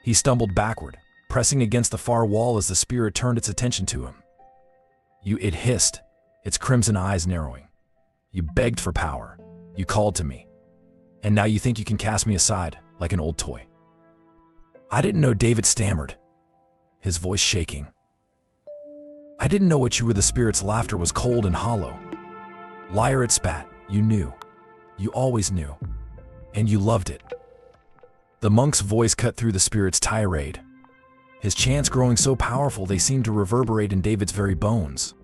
Speaker 1: He stumbled backward, pressing against the far wall as the spirit turned its attention to him. It hissed, its crimson eyes narrowing. "You begged for power. You called to me. And now you think you can cast me aside, like an old toy." "I didn't know," David stammered, his voice shaking. "I didn't know what you were." The spirit's laughter was cold and hollow. "Liar," it spat. "You knew. You always knew. And you loved it." The monk's voice cut through the spirit's tirade, his chants growing so powerful they seemed to reverberate in David's very bones.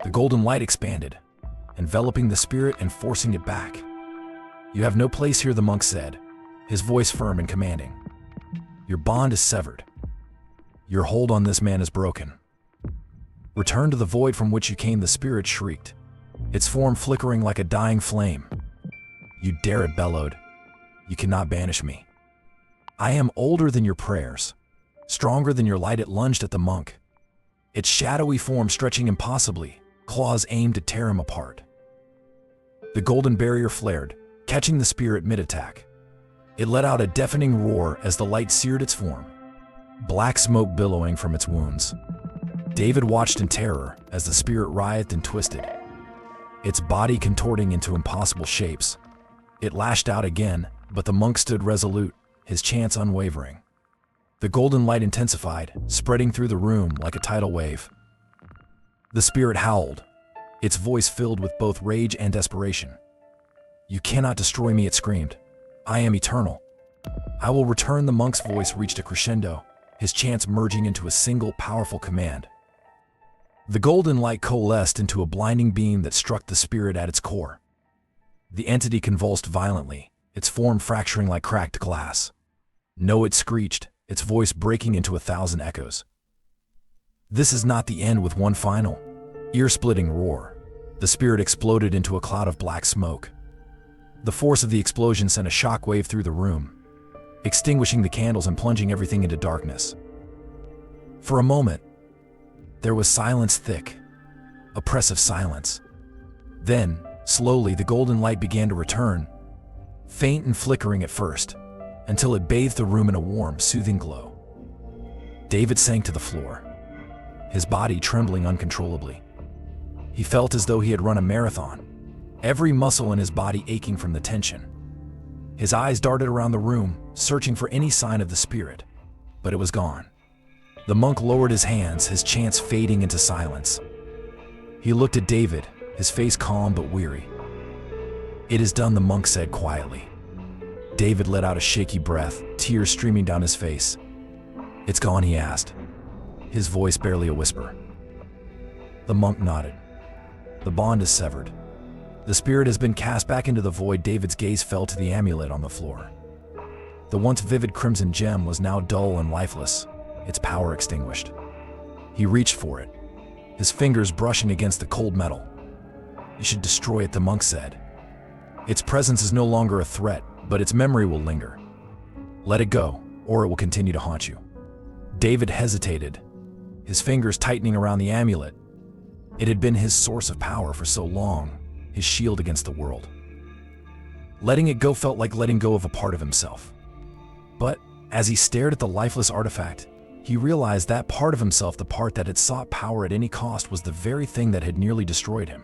Speaker 1: The golden light expanded, enveloping the spirit and forcing it back. "You have no place here," the monk said, his voice firm and commanding. "Your bond is severed. Your hold on this man is broken. Return to the void from which you came," the spirit shrieked, its form flickering like a dying flame. "You dare," it bellowed. "You cannot banish me. I am older than your prayers, stronger than your light." It lunged at the monk, its shadowy form stretching impossibly, claws aimed to tear him apart. The golden barrier flared, catching the spirit mid-attack. It let out a deafening roar as the light seared its form, black smoke billowing from its wounds. David watched in terror as the spirit writhed and twisted, its body contorting into impossible shapes. It lashed out again, but the monk stood resolute, his chants unwavering. The golden light intensified, spreading through the room like a tidal wave. The spirit howled, its voice filled with both rage and desperation. "You cannot destroy me," it screamed. "I am eternal. I will return." The monk's voice reached a crescendo, his chants merging into a single powerful command. The golden light coalesced into a blinding beam that struck the spirit at its core. The entity convulsed violently, its form fracturing like cracked glass. "No," it screeched, its voice breaking into 1,000 echoes. "This is not the end." With one final, ear-splitting roar, the spirit exploded into a cloud of black smoke. The force of the explosion sent a shockwave through the room, extinguishing the candles and plunging everything into darkness. For a moment, there was silence, thick, oppressive silence. Then, slowly, the golden light began to return, faint and flickering at first, until it bathed the room in a warm, soothing glow. David sank to the floor, his body trembling uncontrollably. He felt as though he had run a marathon, every muscle in his body aching from the tension. His eyes darted around the room, searching for any sign of the spirit, but it was gone. The monk lowered his hands, his chants fading into silence. He looked at David, his face calm but weary. "It is done," the monk said quietly. David let out a shaky breath, tears streaming down his face. "It's gone?" he asked, his voice barely a whisper. The monk nodded. "The bond is severed. The spirit has been cast back into the void." David's gaze fell to the amulet on the floor. The once vivid crimson gem was now dull and lifeless, its power extinguished. He reached for it, his fingers brushing against the cold metal. "You should destroy it," the monk said. "Its presence is no longer a threat, but its memory will linger. Let it go, or it will continue to haunt you." David hesitated, his fingers tightening around the amulet. It had been his source of power for so long, his shield against the world. Letting it go felt like letting go of a part of himself. But as he stared at the lifeless artifact, he realized that part of himself, the part that had sought power at any cost, was the very thing that had nearly destroyed him.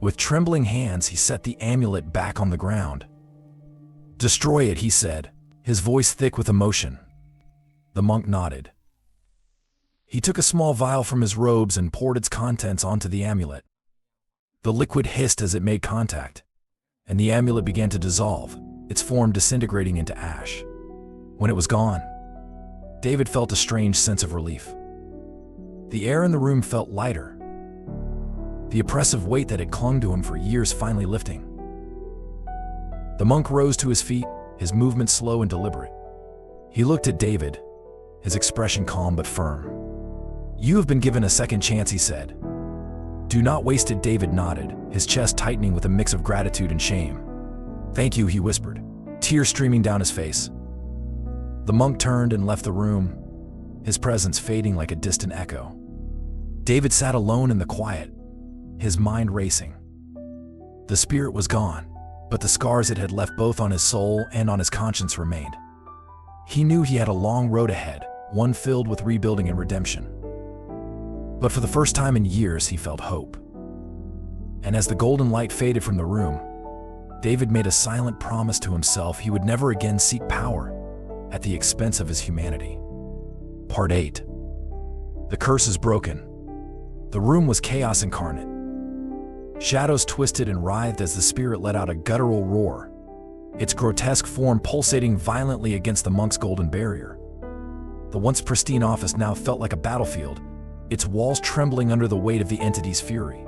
Speaker 1: With trembling hands, he set the amulet back on the ground. "Destroy it," he said, his voice thick with emotion. The monk nodded. He took a small vial from his robes and poured its contents onto the amulet. The liquid hissed as it made contact, and the amulet began to dissolve, its form disintegrating into ash. When it was gone, David felt a strange sense of relief. The air in the room felt lighter, the oppressive weight that had clung to him for years finally lifting. The monk rose to his feet, his movement slow and deliberate. He looked at David, his expression calm but firm. "You have been given a second chance," he said. "Do not waste it." David nodded, his chest tightening with a mix of gratitude and shame. "Thank you," he whispered, tears streaming down his face. The monk turned and left the room, his presence fading like a distant echo. David sat alone in the quiet, his mind racing. The spirit was gone, but the scars it had left both on his soul and on his conscience remained. He knew he had a long road ahead, one filled with rebuilding and redemption. But for the first time in years, he felt hope. And as the golden light faded from the room, David made a silent promise to himself he would never again seek power at the expense of his humanity. Part 8. The curse is broken. The room was chaos incarnate. Shadows twisted and writhed as the spirit let out a guttural roar, its grotesque form pulsating violently against the monk's golden barrier. The once pristine office now felt like a battlefield, its walls trembling under the weight of the entity's fury.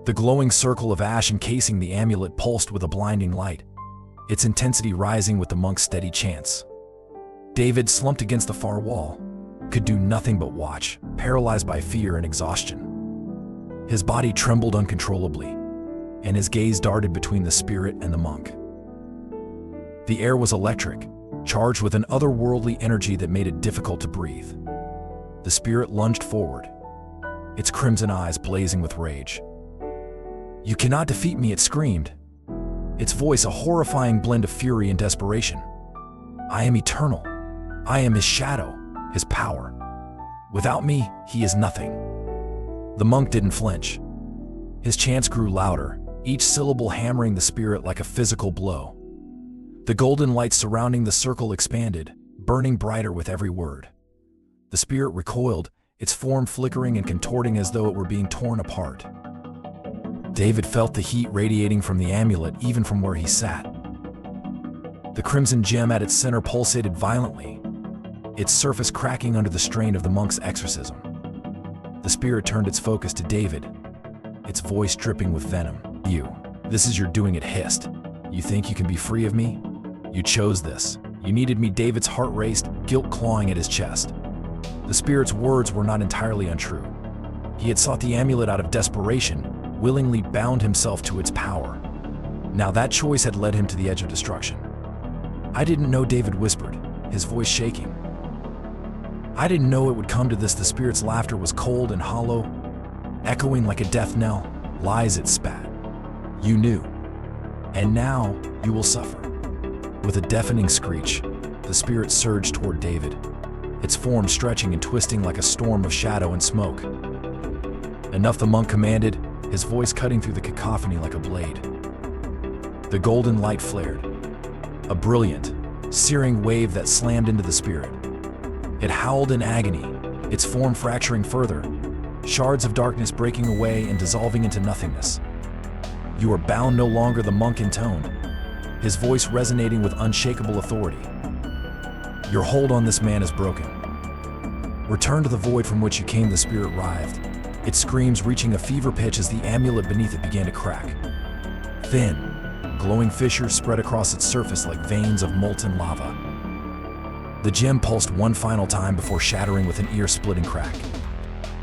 Speaker 1: The glowing circle of ash encasing the amulet pulsed with a blinding light, its intensity rising with the monk's steady chants. David, slumped against the far wall, could do nothing but watch, paralyzed by fear and exhaustion. His body trembled uncontrollably, and his gaze darted between the spirit and the monk. The air was electric, charged with an otherworldly energy that made it difficult to breathe. The spirit lunged forward, its crimson eyes blazing with rage. "You cannot defeat me," it screamed, its voice a horrifying blend of fury and desperation. "I am eternal. I am his shadow, his power. Without me, he is nothing." The monk didn't flinch. His chants grew louder, each syllable hammering the spirit like a physical blow. The golden light surrounding the circle expanded, burning brighter with every word. The spirit recoiled, its form flickering and contorting as though it were being torn apart. David felt the heat radiating from the amulet even from where he sat. The crimson gem at its center pulsated violently, its surface cracking under the strain of the monk's exorcism. The spirit turned its focus to David, its voice dripping with venom. This is your doing," it hissed. "You think you can be free of me? You chose this. You needed me." David's heart raced, guilt clawing at his chest. The spirit's words were not entirely untrue. He had sought the amulet out of desperation, willingly bound himself to its power. Now that choice had led him to the edge of destruction. "I didn't know," David whispered, his voice shaking. "I didn't know it would come to this." The spirit's laughter was cold and hollow, echoing like a death knell. "Lies," it spat. "You knew. And now you will suffer." With a deafening screech, the spirit surged toward David, its form stretching and twisting like a storm of shadow and smoke. "Enough," the monk commanded, his voice cutting through the cacophony like a blade. The golden light flared, a brilliant, searing wave that slammed into the spirit. It howled in agony, its form fracturing further, shards of darkness breaking away and dissolving into nothingness. "You are bound no longer," the monk intoned, his voice resonating with unshakable authority. "Your hold on this man is broken. Return to the void from which you came," the spirit writhed, its screams reaching a fever pitch as the amulet beneath it began to crack. Thin, glowing fissures spread across its surface like veins of molten lava. The gem pulsed one final time before shattering with an ear-splitting crack.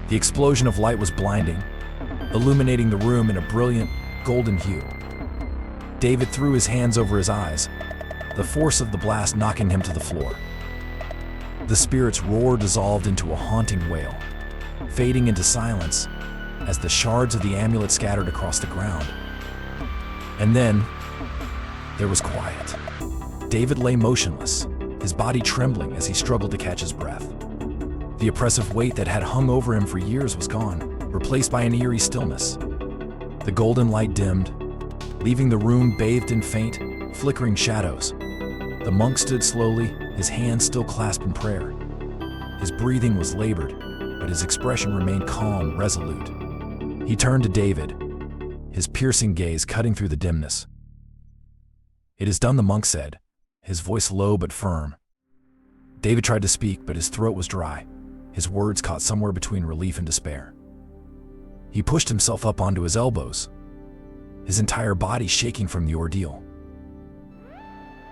Speaker 1: The explosion of light was blinding, illuminating the room in a brilliant, golden hue. David threw his hands over his eyes, the force of the blast knocking him to the floor. The spirit's roar dissolved into a haunting wail, fading into silence as the shards of the amulet scattered across the ground. And then, there was quiet. David lay motionless, his body trembling as he struggled to catch his breath. The oppressive weight that had hung over him for years was gone, replaced by an eerie stillness. The golden light dimmed, leaving the room bathed in faint, flickering shadows. The monk stood slowly, his hands still clasped in prayer. His breathing was labored, but his expression remained calm, resolute. He turned to David, his piercing gaze cutting through the dimness. "It is done," the monk said, his voice low but firm. David tried to speak, but his throat was dry, his words caught somewhere between relief and despair. He pushed himself up onto his elbows, his entire body shaking from the ordeal.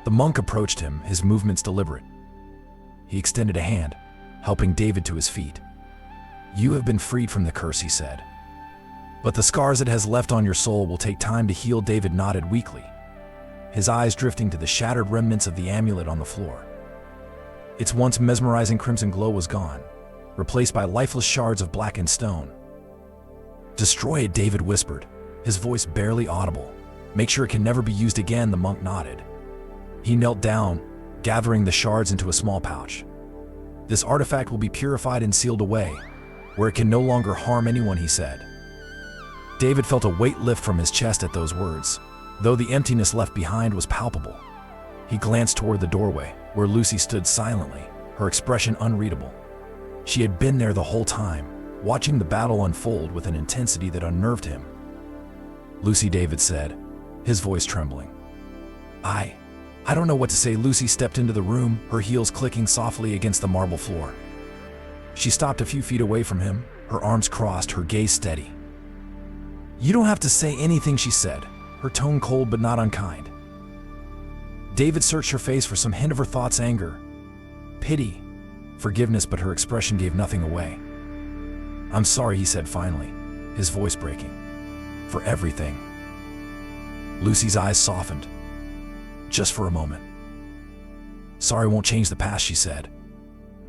Speaker 1: The monk approached him, his movements deliberate. He extended a hand, helping David to his feet. "You have been freed from the curse," he said. "But the scars it has left on your soul will take time to heal." David nodded weakly, his eyes drifting to the shattered remnants of the amulet on the floor. Its once mesmerizing crimson glow was gone, replaced by lifeless shards of blackened stone. "Destroy it," David whispered, his voice barely audible. "Make sure it can never be used again." The monk nodded. He knelt down, gathering the shards into a small pouch. "This artifact will be purified and sealed away, where it can no longer harm anyone," he said. David felt a weight lift from his chest at those words, though the emptiness left behind was palpable. He glanced toward the doorway, where Lucy stood silently, her expression unreadable. She had been there the whole time, watching the battle unfold with an intensity that unnerved him. "Lucy," David said, his voice trembling. I don't know what to say." Lucy stepped into the room, her heels clicking softly against the marble floor. She stopped a few feet away from him, her arms crossed, her gaze steady. "You don't have to say anything," she said, her tone cold but not unkind. David searched her face for some hint of her thoughts: anger, pity, forgiveness, but her expression gave nothing away. "I'm sorry," he said finally, his voice breaking. "For everything." Lucy's eyes softened, just for a moment. "Sorry won't change the past," she said,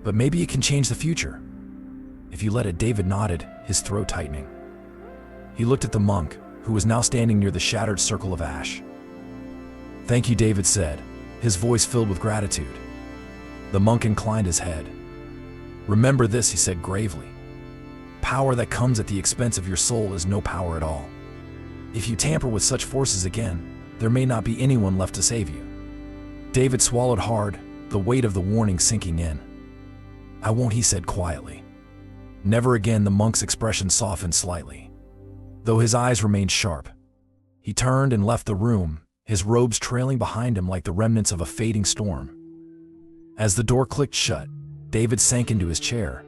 Speaker 1: "but maybe it can change the future. If you let it." David nodded, his throat tightening. He looked at the monk, who was now standing near the shattered circle of ash. "Thank you," David said, his voice filled with gratitude. The monk inclined his head. "Remember this," he said gravely. "Power that comes at the expense of your soul is no power at all. If you tamper with such forces again, there may not be anyone left to save you." David swallowed hard, the weight of the warning sinking in. "I won't," he said quietly. "Never again." The monk's expression softened slightly, though his eyes remained sharp. He turned and left the room, his robes trailing behind him like the remnants of a fading storm. As the door clicked shut, David sank into his chair,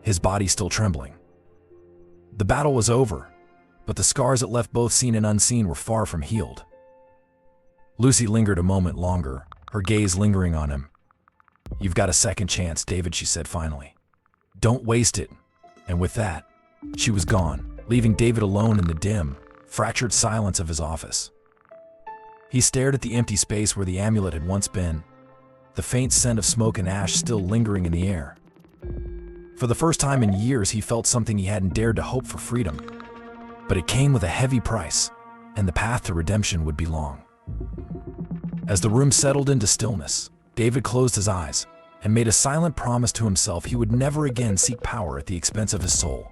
Speaker 1: his body still trembling. The battle was over, but the scars it left, both seen and unseen, were far from healed. Lucy lingered a moment longer, her gaze lingering on him. "You've got a second chance, David," she said finally. "Don't waste it." And with that, she was gone, leaving David alone in the dim, fractured silence of his office. He stared at the empty space where the amulet had once been, the faint scent of smoke and ash still lingering in the air. For the first time in years, he felt something he hadn't dared to hope for: freedom. But it came with a heavy price, and the path to redemption would be long. As the room settled into stillness, David closed his eyes and made a silent promise to himself he would never again seek power at the expense of his soul.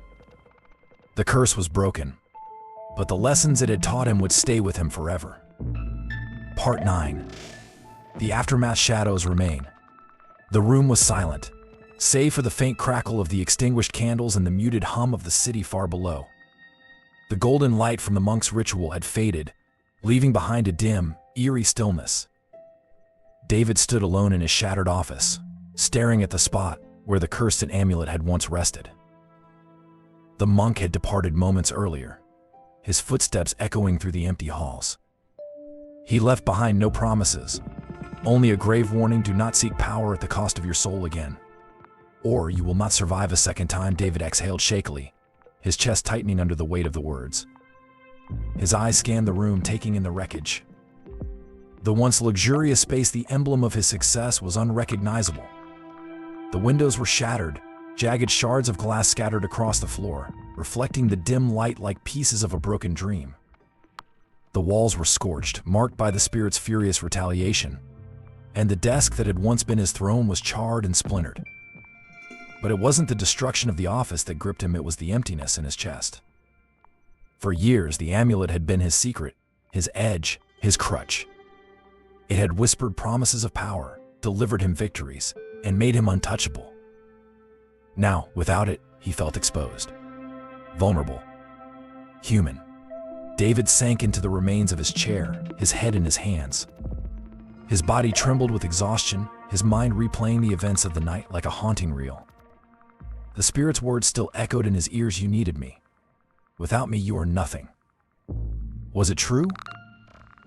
Speaker 1: The curse was broken, but the lessons it had taught him would stay with him forever. Part 9. The aftermath shadows remain. The room was silent, save for the faint crackle of the extinguished candles and the muted hum of the city far below. The golden light from the monk's ritual had faded, leaving behind a dim, eerie stillness. David stood alone in his shattered office, staring at the spot where the cursed amulet had once rested. The monk had departed moments earlier, his footsteps echoing through the empty halls. He left behind no promises, only a grave warning: do not seek power at the cost of your soul again, or you will not survive a second time. David exhaled shakily, his chest tightening under the weight of the words. His eyes scanned the room, taking in the wreckage. The once luxurious space, the emblem of his success, was unrecognizable. The windows were shattered, jagged shards of glass scattered across the floor, reflecting the dim light like pieces of a broken dream. The walls were scorched, marked by the spirit's furious retaliation, and the desk that had once been his throne was charred and splintered. But it wasn't the destruction of the office that gripped him, it was the emptiness in his chest. For years, the amulet had been his secret, his edge, his crutch. It had whispered promises of power, delivered him victories, and made him untouchable. Now, without it, he felt exposed, vulnerable, human. David sank into the remains of his chair, his head in his hands. His body trembled with exhaustion, his mind replaying the events of the night like a haunting reel. The spirit's words still echoed in his ears: you needed me. Without me, you are nothing. Was it true?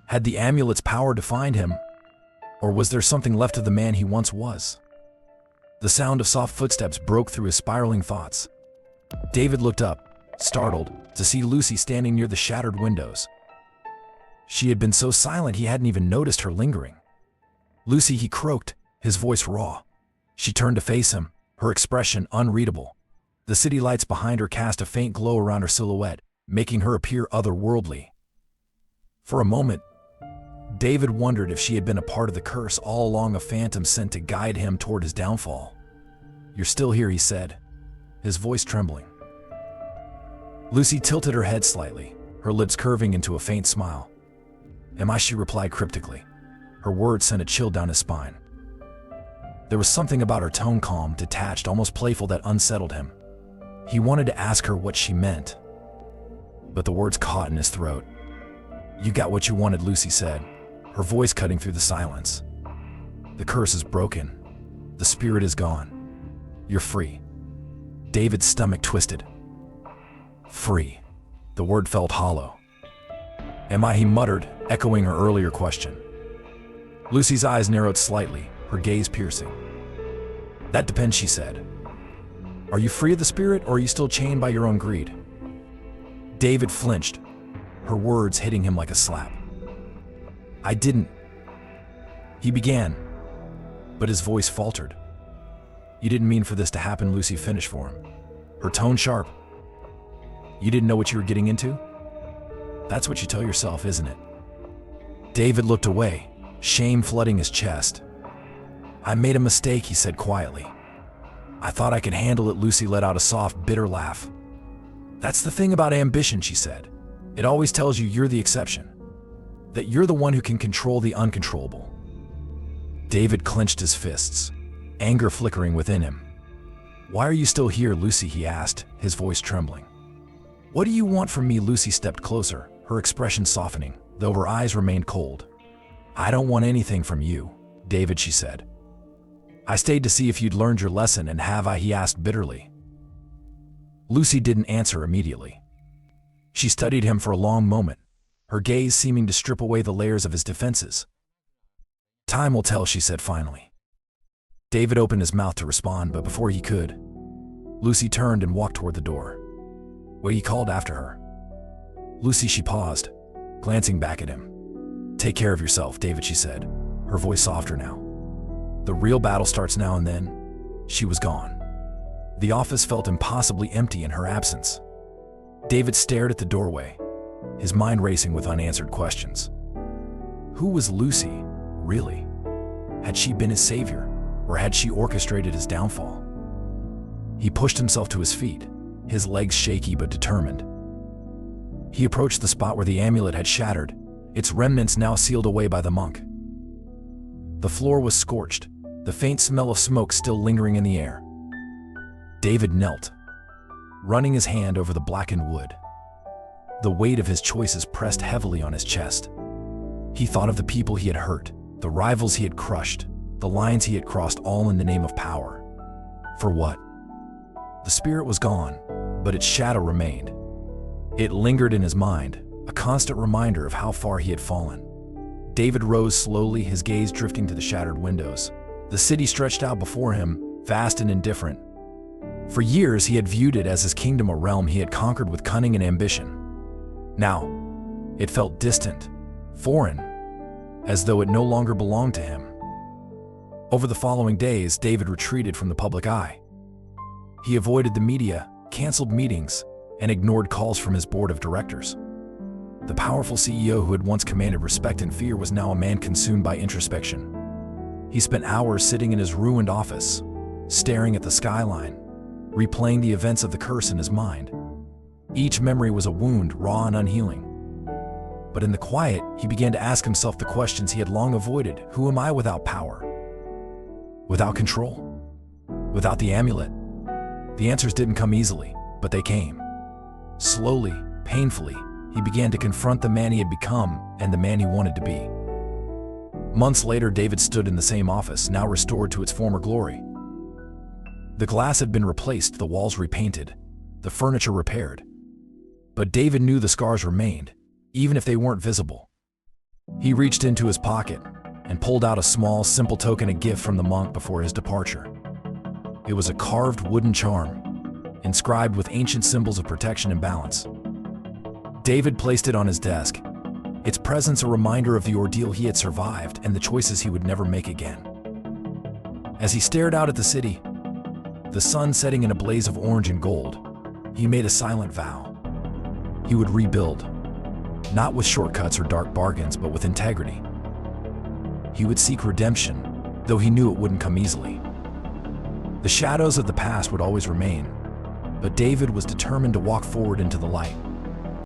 Speaker 1: Had the amulet's power defined him, or was there something left of the man he once was? The sound of soft footsteps broke through his spiraling thoughts. David looked up, startled, to see Lucy standing near the shattered windows. She had been so silent he hadn't even noticed her lingering. "Lucy," he croaked, his voice raw. She turned to face him, her expression unreadable. The city lights behind her cast a faint glow around her silhouette, making her appear otherworldly. For a moment, David wondered if she had been a part of the curse all along, a phantom sent to guide him toward his downfall. "You're still here," he said, his voice trembling. Lucy tilted her head slightly, her lips curving into a faint smile. "Am I?" she replied cryptically. Her words sent a chill down his spine. There was something about her tone, calm, detached, almost playful, that unsettled him. He wanted to ask her what she meant, but the words caught in his throat. "You got what you wanted," Lucy said, her voice cutting through the silence. "The curse is broken. The spirit is gone. You're free." David's stomach twisted. Free. The word felt hollow. "Am I?" he muttered, echoing her earlier question. Lucy's eyes narrowed slightly, her gaze piercing. "That depends," she said. "Are you free of the spirit, or are you still chained by your own greed?" David flinched, her words hitting him like a slap. "I didn't," he began, but his voice faltered. "You didn't mean for this to happen," Lucy finished for him, her tone sharp. "You didn't know what you were getting into? That's what you tell yourself, isn't it?" David looked away, shame flooding his chest. "I made a mistake," he said quietly. "I thought I could handle it." Lucy let out a soft, bitter laugh. "That's the thing about ambition," she said. "It always tells you you're the exception, that you're the one who can control the uncontrollable." David clenched his fists, anger flickering within him. "Why are you still here, Lucy?" he asked, his voice trembling. "What do you want from me?" Lucy stepped closer, her expression softening, though her eyes remained cold. "I don't want anything from you, David," she said. "I stayed to see if you'd learned your lesson, and have I?" he asked bitterly. Lucy didn't answer immediately. She studied him for a long moment, her gaze seeming to strip away the layers of his defenses. "Time will tell," she said finally. David opened his mouth to respond, but before he could, Lucy turned and walked toward the door. "What?" he called after her. "Lucy," she paused, glancing back at him. "Take care of yourself, David," she said, her voice softer now. "The real battle starts now." And then, she was gone. The office felt impossibly empty in her absence. David stared at the doorway, his mind racing with unanswered questions. Who was Lucy, really? Had she been his savior, or had she orchestrated his downfall? He pushed himself to his feet, his legs shaky but determined. He approached the spot where the amulet had shattered, its remnants now sealed away by the monk. The floor was scorched, the faint smell of smoke still lingering in the air. David knelt, running his hand over the blackened wood. The weight of his choices pressed heavily on his chest. He thought of the people he had hurt, the rivals he had crushed, the lines he had crossed, all in the name of power. For what? The spirit was gone, but its shadow remained. It lingered in his mind, a constant reminder of how far he had fallen. David rose slowly, his gaze drifting to the shattered windows. The city stretched out before him, vast and indifferent. For years he had viewed it as his kingdom, a realm he had conquered with cunning and ambition. Now, it felt distant, foreign, as though it no longer belonged to him. Over the following days, David retreated from the public eye. He avoided the media, canceled meetings, and ignored calls from his board of directors. The powerful CEO who had once commanded respect and fear was now a man consumed by introspection. He spent hours sitting in his ruined office, staring at the skyline, replaying the events of the curse in his mind. Each memory was a wound, raw and unhealing. But in the quiet, he began to ask himself the questions he had long avoided. Who am I without power? Without control? Without the amulet? The answers didn't come easily, but they came. Slowly, painfully, he began to confront the man he had become and the man he wanted to be. Months later, David stood in the same office, now restored to its former glory. The glass had been replaced, the walls repainted, the furniture repaired. But David knew the scars remained, even if they weren't visible. He reached into his pocket and pulled out a small, simple token, a gift from the monk before his departure. It was a carved wooden charm, inscribed with ancient symbols of protection and balance. David placed it on his desk, its presence a reminder of the ordeal he had survived and the choices he would never make again. As he stared out at the city, the sun setting in a blaze of orange and gold, he made a silent vow. He would rebuild, not with shortcuts or dark bargains, but with integrity. He would seek redemption, though he knew it wouldn't come easily. The shadows of the past would always remain, but David was determined to walk forward into the light.